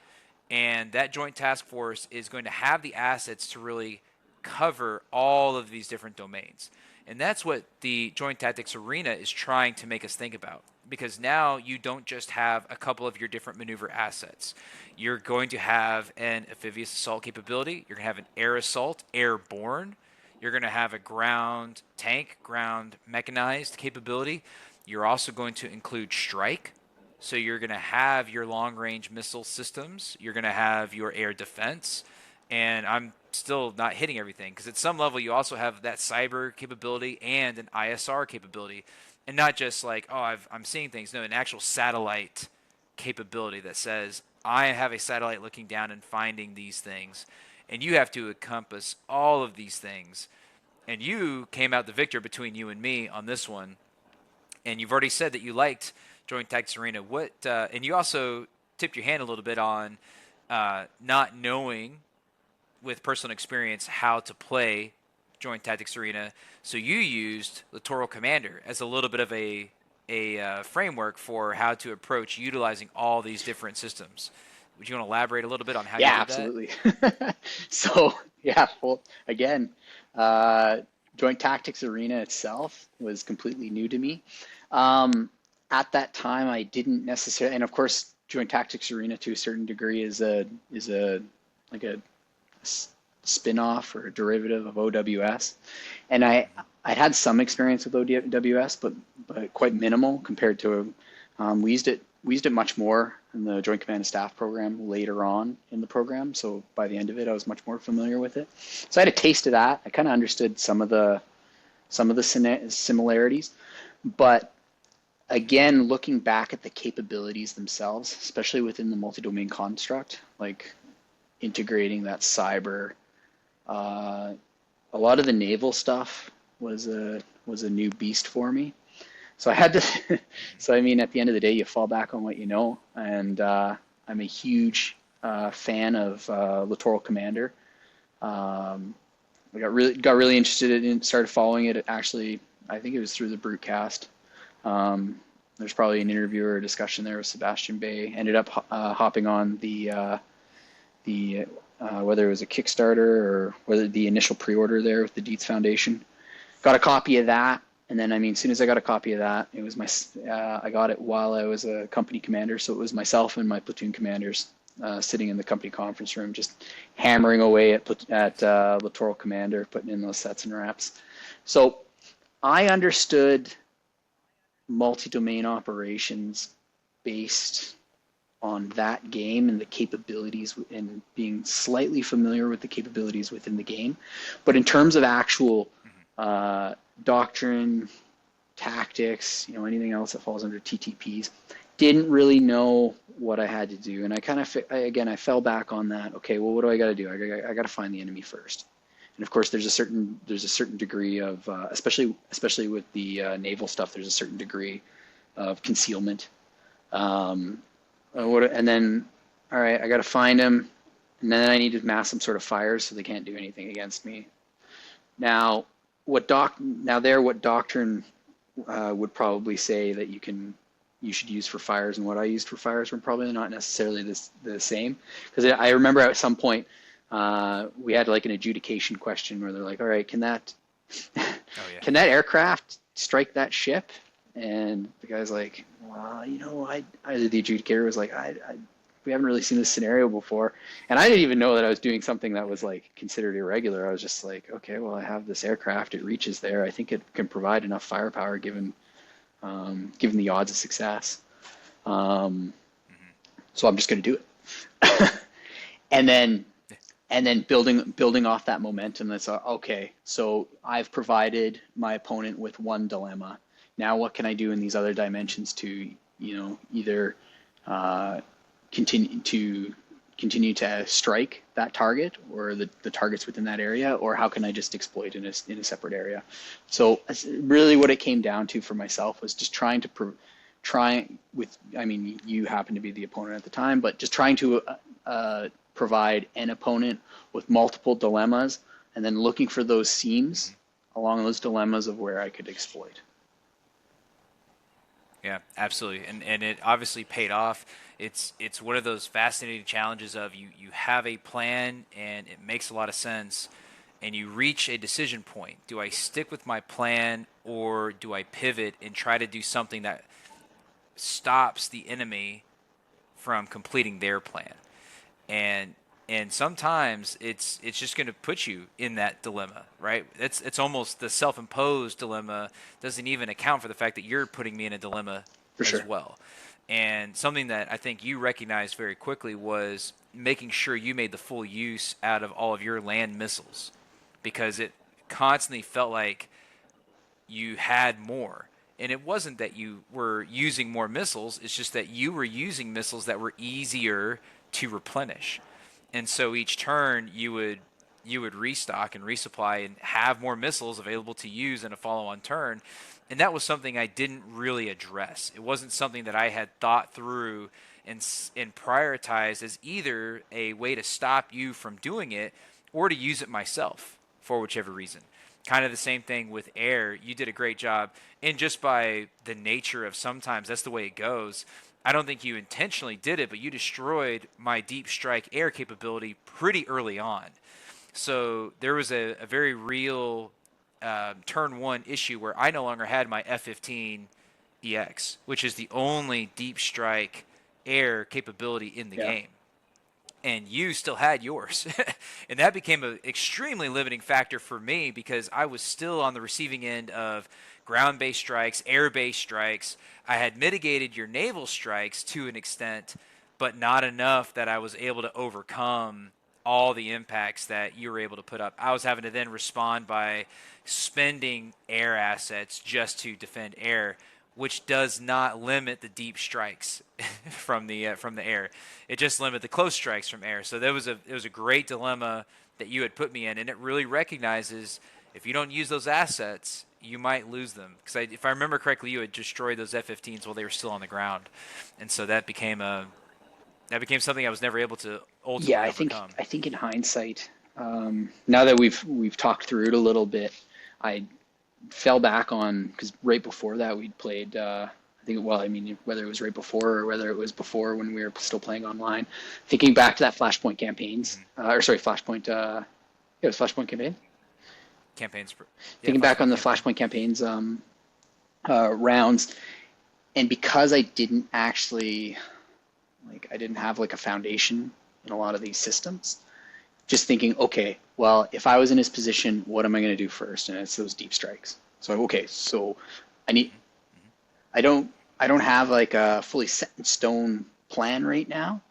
And that joint task force is going to have the assets to really cover all of these different domains. And that's what the Joint Tactics Arena is trying to make us think about. Because now you don't just have a couple of your different maneuver assets. You're going to have an amphibious assault capability. You're going to have an air assault, airborne. You're going to have a ground tank, ground mechanized capability. You're also going to include strike. So you're going to have your long-range missile systems. You're going to have your air defense. And I'm still not hitting everything because at some level you also have that cyber capability and an ISR capability. And not just like, oh, I'm seeing things. No, an actual satellite capability that says, I have a satellite looking down and finding these things. And you have to encompass all of these things. And you came out the victor between you and me on this one. And you've already said that you liked Joint Tactics Arena. And you also tipped your hand a little bit on not knowing with personal experience how to play Joint Tactics Arena. So you used Littoral Commander as a little bit of a framework for how to approach utilizing all these different systems. Would you want to elaborate a little bit on how you did absolutely. So, yeah, well, again, Joint Tactics Arena itself was completely new to me. At that time, I didn't necessarily, and of course, Joint Tactics Arena to a certain degree is a like a spin-off or a derivative of OWS, and I'd had some experience with OWS, but quite minimal compared to we used it much more in the Joint Command and Staff program later on in the program. So by the end of it, I was much more familiar with it. So I had a taste of that. I kind of understood some of the similarities, but again, looking back at the capabilities themselves, especially within the multi-domain construct, like integrating that cyber, a lot of the naval stuff was a new beast for me. So I had to, so I mean, at the end of the day, you fall back on what you know, and I'm a huge fan of Littoral Commander. I got really interested in it, started following it. Actually, I think it was through the Brutecast. There's probably an interview or a discussion there with Sebastian Bay. Ended up hopping on the whether it was a Kickstarter or whether the initial pre-order there with the Dietz Foundation. Got a copy of that, and then I mean, as soon as I got a copy of that, it was I got it while I was a company commander, so it was myself and my platoon commanders sitting in the company conference room, just hammering away at Littoral Commander, putting in those sets and wraps. So I understood multi-domain operations based on that game and the capabilities and being slightly familiar with the capabilities within the game. But in terms of actual doctrine, tactics, anything else that falls under TTPs, didn't really know what I had to do. And I kind of, I fell back on that. Okay, well, what do I got to do? I got to find the enemy first. And of course, there's a certain degree of, especially with the naval stuff, there's a certain degree of concealment. And then, all right, I got to find them, and then I need to mass some sort of fires so they can't do anything against me. Now, what doctrine would probably say that you should use for fires, and what I used for fires were probably not necessarily the same. Because I remember at some point we had like an adjudication question where they're like, all right, can that can that aircraft strike that ship? And the guy's like, well, the adjudicator was like, we haven't really seen this scenario before. And I didn't even know that I was doing something that was like considered irregular. I was just like, okay, well, I have this aircraft, it reaches there. I think it can provide enough firepower given the odds of success. So I'm just going to do it. and then building off that momentum. That's okay. So I've provided my opponent with one dilemma. Now what can I do in these other dimensions to, either continue to continue to strike that target or the targets within that area, or how can I just exploit in a separate area? So really what it came down to for myself was just trying to I mean, you happen to be the opponent at the time, but just trying to provide an opponent with multiple dilemmas and then looking for those seams along those dilemmas of where I could exploit. Yeah, absolutely, and it obviously paid off. It's one of those fascinating challenges of you have a plan and it makes a lot of sense, and you reach a decision point. Do I stick with my plan or do I pivot and try to do something that stops the enemy from completing their plan? And sometimes it's just going to put you in that dilemma, right? It's almost the self-imposed dilemma doesn't even account for the fact that you're putting me in a dilemma For as sure. well. And something that I think you recognized very quickly was making sure you made the full use out of all of your land missiles, because it constantly felt like you had more. And it wasn't that you were using more missiles, it's just that you were using missiles that were easier to replenish. And so each turn you would restock and resupply and have more missiles available to use in a follow-on turn. And that was something I didn't really address. It wasn't something that I had thought through and prioritized as either a way to stop you from doing it or to use it myself for whichever reason. Kind of the same thing with air. You did a great job. And just by the nature of sometimes that's the way it goes. I don't think you intentionally did it, but you destroyed my deep strike air capability pretty early on. So there was a very real turn one issue where I no longer had my F-15 EX, which is the only deep strike air capability in the Yeah. game. And you still had yours. And that became an extremely limiting factor for me because I was still on the receiving end of ground-based strikes, air-based strikes. I had mitigated your naval strikes to an extent, but not enough that I was able to overcome all the impacts that you were able to put up. I was having to then respond by spending air assets just to defend air, which does not limit the deep strikes from the air. It just limited the close strikes from air. So it was a great dilemma that you had put me in, and it really recognizes if you don't use those assets, you might lose them. Because if I remember correctly, you had destroyed those F-15s while they were still on the ground, and so that became something I was never able to Yeah, ultimately overcome. I think in hindsight, now that we've talked through it a little bit, I fell back on because right before that we'd played. I think well, I mean whether it was right before or whether it was before when we were still playing online. Thinking back to that Flashpoint campaigns, or sorry, Flashpoint. It was Flashpoint campaign. Campaigns, yeah, Thinking back on Flashpoint the campaign. Flashpoint campaigns rounds, and because I didn't actually I didn't have like a foundation in a lot of these systems. Just thinking, okay, well, if I was in his position, what am I going to do first? And it's those deep strikes. So okay, so I need I don't have like a fully set in stone plan right now,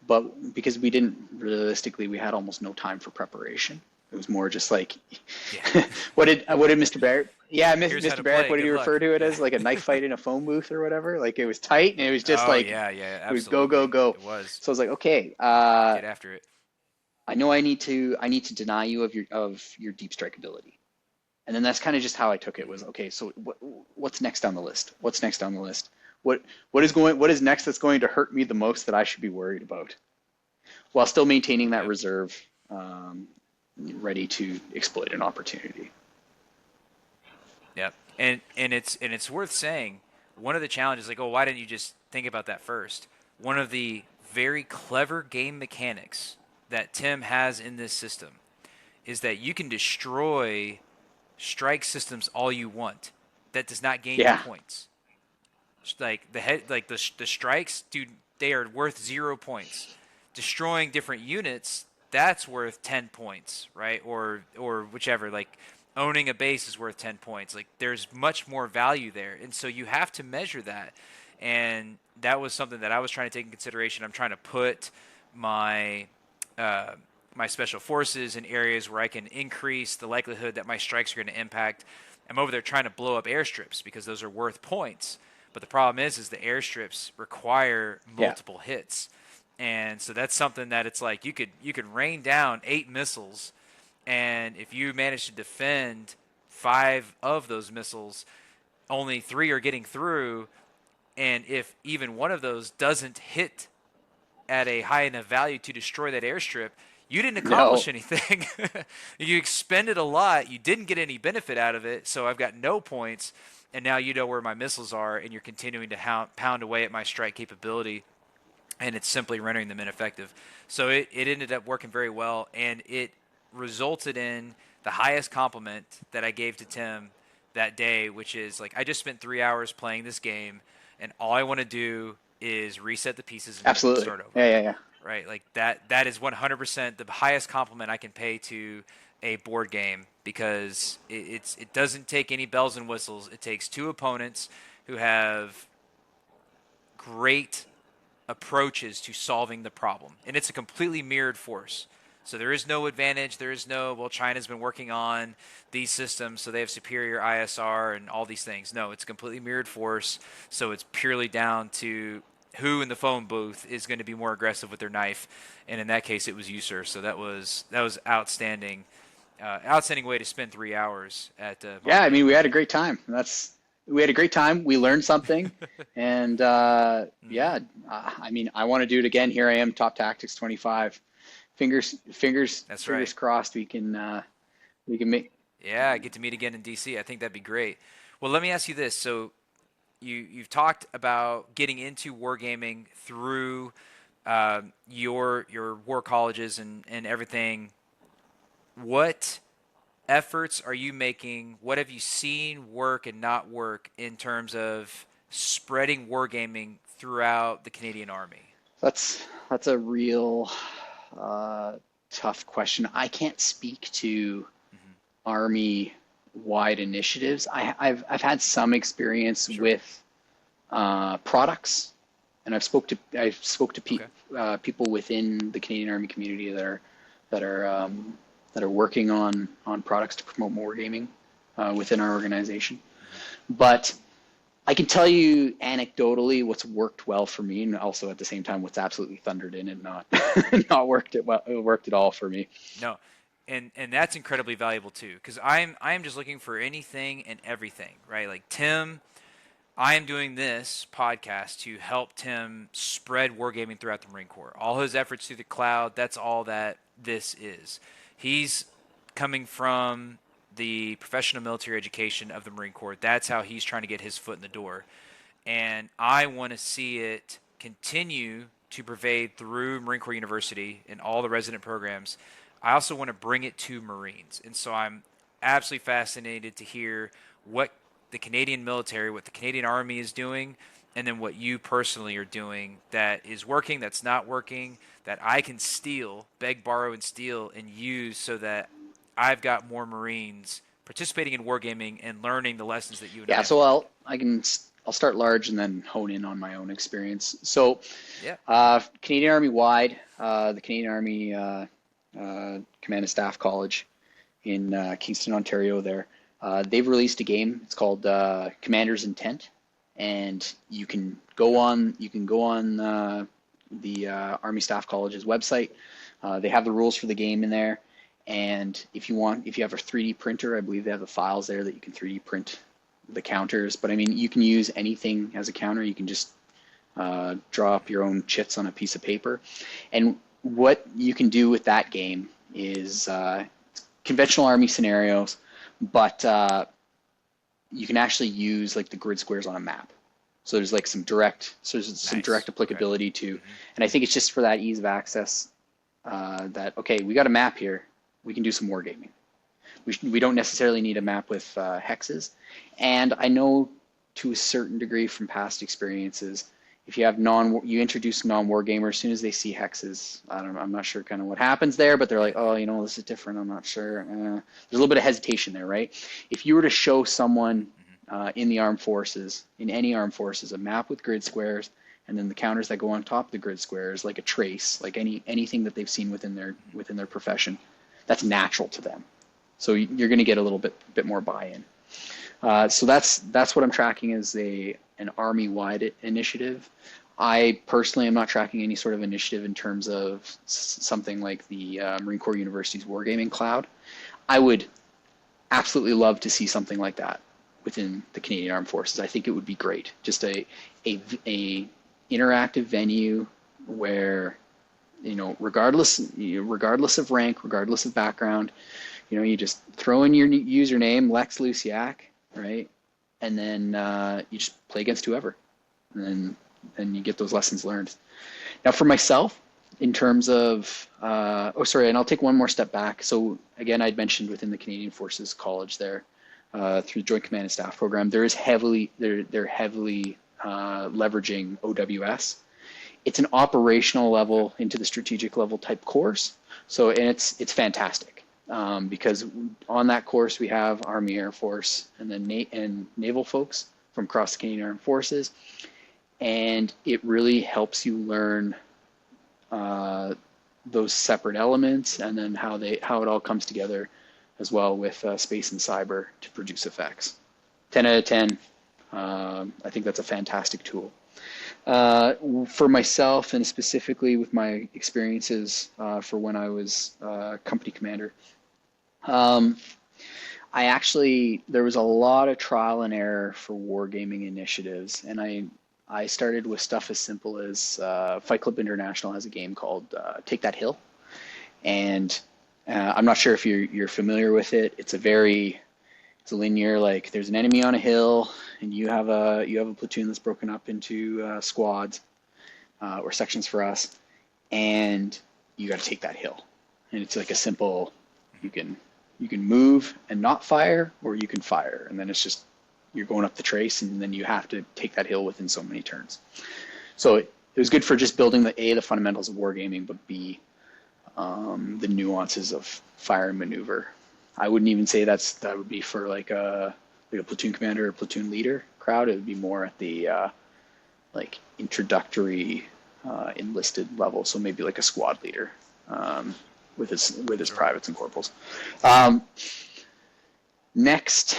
but because we didn't realistically we had almost no time for preparation. It was more just like Yeah. what did Mr. Barrett? Yeah, Here's how Mr. to Barrett. play. What did Good he luck. refer to it Yeah. as? Like a knife fight in a phone booth or whatever. Like it was tight and it was just Oh like yeah, yeah, it was go go absolutely. go. It was. So I was like, okay, Get after it. I know I need to deny you of your deep strike ability. And then that's kind of just how I took it was okay. So what's next on the list? What's next on the list? What what is next that's going to hurt me the most that I should be worried about, while still maintaining that Yep. reserve, ready to exploit an opportunity. Yep. And it's worth saying one of the challenges like, oh, why didn't you just think about that first? One of the very clever game mechanics that Tim has in this system is that you can destroy strike systems all you want. That does not gain you Yeah, points. The strikes, dude, they are worth 0 points. Destroying different units, that's worth 10 points, right? Or whichever. Like owning a base is worth 10 points. Like there's much more value there, and so you have to measure that. And that was something that I was trying to take in consideration. I'm trying to put my uh, my special forces in areas where I can increase the likelihood that my strikes are going to impact. I'm over there trying to blow up airstrips because those are worth points. But the problem is the airstrips require yeah, multiple hits. And so that's something that it's like you could rain down 8 missiles, and if you manage to defend 5 of those missiles, only 3 are getting through. And if even one of those doesn't hit at a high enough value to destroy that airstrip, you didn't accomplish No. anything. You expended a lot. You didn't get any benefit out of it. So I've got no points. And now you know where my missiles are, and you're continuing to pound away at my strike capability, and it's simply rendering them ineffective. So it ended up working very well, and it resulted in the highest compliment that I gave to Tim that day, which is like, I just spent 3 hours playing this game, and all I want to do is reset the pieces and Absolutely. start over. Yeah, yeah, yeah. Right? Like that is 100% the highest compliment I can pay to a board game, because it doesn't take any bells and whistles. It takes 2 opponents who have great approaches to solving the problem, and it's a completely mirrored force. So there is no advantage. There is no, well, China's been working on these systems, so they have superior ISR and all these things. No, it's a completely mirrored force. So it's purely down to who in the phone booth is going to be more aggressive with their knife, and in that case, it was you, sir. So that was outstanding. Outstanding way to spend 3 hours at Yeah, I Mongolian mean, we had a Wargaming. great time. We had a great time. We learned something, and Hmm. yeah, I mean, I want to do it again. Here I am, Top Tactics 25. That's Fingers right. crossed. We can make. Yeah, get to meet again in DC. I think that'd be great. Well, let me ask you this. So you've talked about getting into wargaming through your war colleges and everything. What efforts are you making? What have you seen work and not work in terms of spreading wargaming throughout the Canadian Army? That's a real uh, tough question. I can't speak to Hmm. Army wide initiatives. I've had some experience Sure. with products, and I've spoke to Okay. people within the Canadian Army community that are that are working on products to promote more gaming within our organization. Hmm. But I can tell you anecdotally what's worked well for me, and also at the same time what's absolutely thundered in and not not worked at all for me. No, and that's incredibly valuable too, because I'm just looking for anything and everything, right? Like Tim, I am doing this podcast to help Tim spread wargaming throughout the Marine Corps. All his efforts through the cloud, that's all that this is. He's coming from the professional military education of the Marine Corps. That's how he's trying to get his foot in the door. And I want to see it continue to pervade through Marine Corps University and all the resident programs. I also want to bring it to Marines. And so I'm absolutely fascinated to hear what the Canadian military, what the Canadian Army is doing, and then what you personally are doing that is working, that's not working, that I can steal, beg, borrow, and steal, and use so that I've got more Marines participating in wargaming and learning the lessons that you and Yeah, I have so learned. I'll start large and then hone in on my own experience. So Yeah. Canadian Army wide, the Canadian Army Command and Staff College in Kingston, Ontario. They've released a game. It's called Commander's Intent, and Okay. you can go on the Army Staff College's website. They have the rules for the game in there, and if you have a 3D printer, I believe they have the files there that you can 3D print the counters. But I mean, you can use anything as a counter. You can just draw up your own chits on a piece of paper, and what you can do with that game is conventional army scenarios, but you can actually use like the grid squares on a map. So there's some Nice. direct Okay. applicability to, Hmm. and I think it's just for that ease of access that okay, we got a map here, we can do some wargaming. We don't necessarily need a map with hexes, and I know to a certain degree from past experiences, if you have you introduce non-war gamers, as soon as they see hexes, I'm not sure kind of what happens there, but they're like, oh, you know, this is different. I'm not sure. There's a little bit of hesitation there, right? If you were to show someone Hmm. in the armed forces, in any armed forces, a map with grid squares, and then the counters that go on top of the grid squares, like a trace, like anything that they've seen Hmm. within their profession, that's natural to them. So you're going to get a little bit more buy-in. So that's what I'm tracking as a an army-wide initiative. I personally am not tracking any sort of initiative in terms of something like the Marine Corps University's Wargaming Cloud. I would absolutely love to see something like that within the Canadian Armed Forces. I think it would be great. Just a interactive venue where, regardless of rank, regardless of background, you just throw in your username, Lex Luciak, right? And then you just play against whoever, and then you get those lessons learned. Now, for myself, in terms of, and I'll take one more step back. So again, I'd mentioned within the Canadian Forces College there, through the Joint Command and Staff Program, they're heavily leveraging OWS. It's an operational level into the strategic level type course. So, and it's fantastic because on that course we have Army, Air Force, and then and naval folks from across the Canadian Armed Forces, and it really helps you learn those separate elements, and then how it all comes together as well with space and cyber to produce effects. 10 out of 10. I think that's a fantastic tool. For myself, and specifically with my experiences for when I was company commander, there was a lot of trial and error for wargaming initiatives, and I started with stuff as simple as Fight Club International has a game called Take That Hill, and I'm not sure if you're familiar with it. It's a linear, like there's an enemy on a hill, and you have a platoon that's broken up into squads or sections for us, and you got to take that hill. And it's like a simple, you can move and not fire, or you can fire, and then it's just you're going up the trace, and then you have to take that hill within so many turns. So it was good for just building the fundamentals of wargaming, but B, the nuances of fire and maneuver. I wouldn't even say that would be for like a platoon commander or platoon leader crowd. It would be more at the like introductory enlisted level. So maybe like a squad leader with his privates and corporals. Next,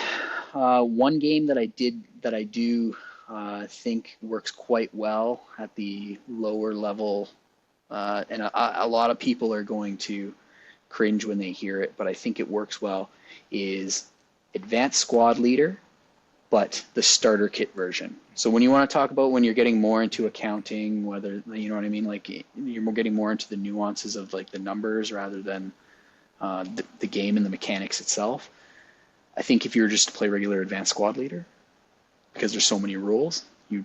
one game that I do think works quite well at the lower level, and a lot of people are going to cringe when they hear it, but I think it works well, is Advanced Squad Leader, but the starter kit version. So when you want to talk about when you're getting more into accounting, whether, you know what I mean, like you're getting more into the nuances of like the numbers rather than the game and the mechanics itself, I think if you were just to play regular Advanced Squad Leader, because there's so many rules, you'd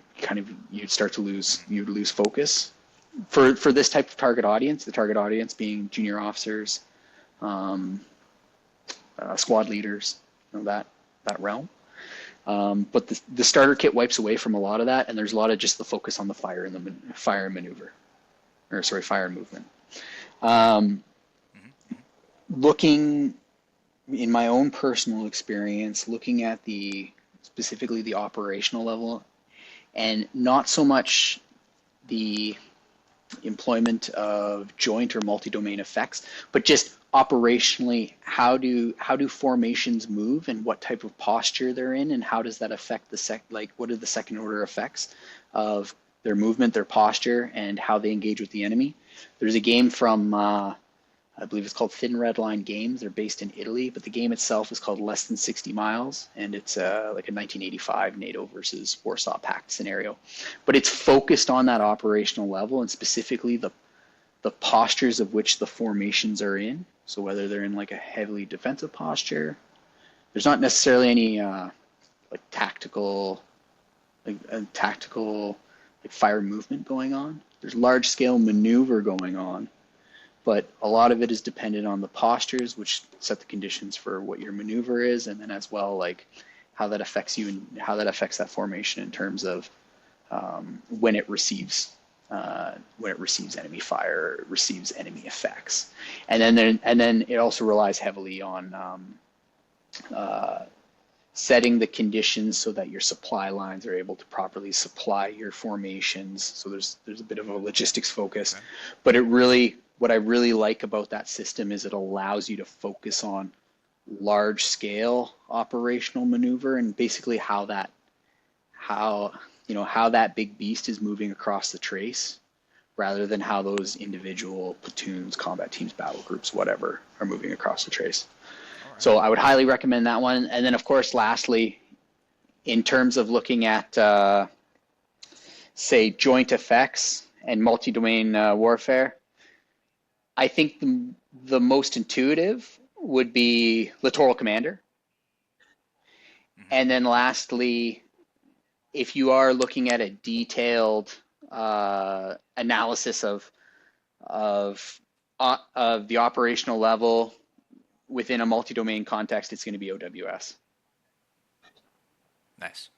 lose focus. For this type of target audience, the target audience being junior officers, squad leaders, that realm. But the starter kit wipes away from a lot of that, and there's a lot of just the focus on the fire and movement. Looking in my own personal experience, looking at specifically the operational level, and not so much the employment of joint or multi-domain effects, but just operationally, how do formations move and what type of posture they're in, and how does that affect what are the second order effects of their movement, their posture, and how they engage with the enemy. There's a game from I believe it's called Thin Red Line Games. They're based in Italy, but the game itself is called Less Than 60 Miles, and it's like a 1985 NATO versus Warsaw Pact scenario. But it's focused on that operational level, and specifically the postures of which the formations are in. So whether they're in like a heavily defensive posture, there's not necessarily any tactical fire movement going on. There's large scale maneuver going on, but a lot of it is dependent on the postures, which set the conditions for what your maneuver is, and then as well like how that affects you and how that affects that formation in terms of when it receives enemy fire, receives enemy effects, and then it also relies heavily on setting the conditions so that your supply lines are able to properly supply your formations. So there's a bit of a logistics focus, okay. But what I really like about that system is it allows you to focus on large scale operational maneuver, and basically how how that big beast is moving across the trace rather than how those individual platoons, combat teams, battle groups, whatever, are moving across the trace. All right. So I would highly recommend that one. And then, of course, lastly, in terms of looking at, say, joint effects and multi-domain warfare, I think the most intuitive would be Littoral Commander. Mm-hmm. And then lastly, if you are looking at a detailed analysis of the operational level within a multi-domain context, it's going to be OWS. Nice.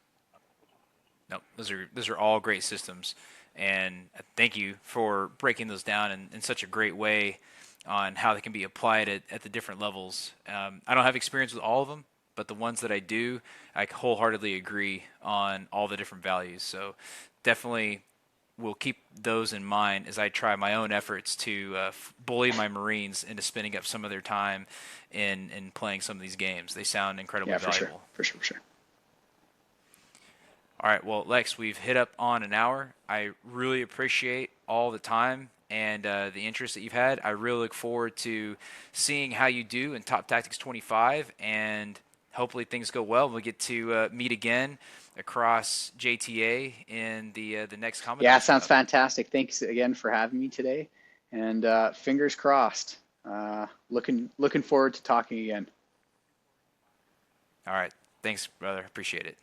No, those are all great systems, and thank you for breaking those down in such a great way on how they can be applied at the different levels. I don't have experience with all of them, but the ones that I do, I wholeheartedly agree on all the different values. So definitely will keep those in mind as I try my own efforts to bully my Marines into spending up some of their time in playing some of these games. They sound incredibly Yeah, for sure, valuable. for sure, for sure. All right, well, Lex, we've hit up on an hour. I really appreciate all the time and the interest that you've had. I really look forward to seeing how you do in Top Tactics 25, and hopefully things go well. We'll get to meet again across JTA in the next Yeah, Commodores sounds Cup. fantastic. Thanks again for having me today, and fingers crossed. Looking forward to talking again. All right, thanks, brother. Appreciate it.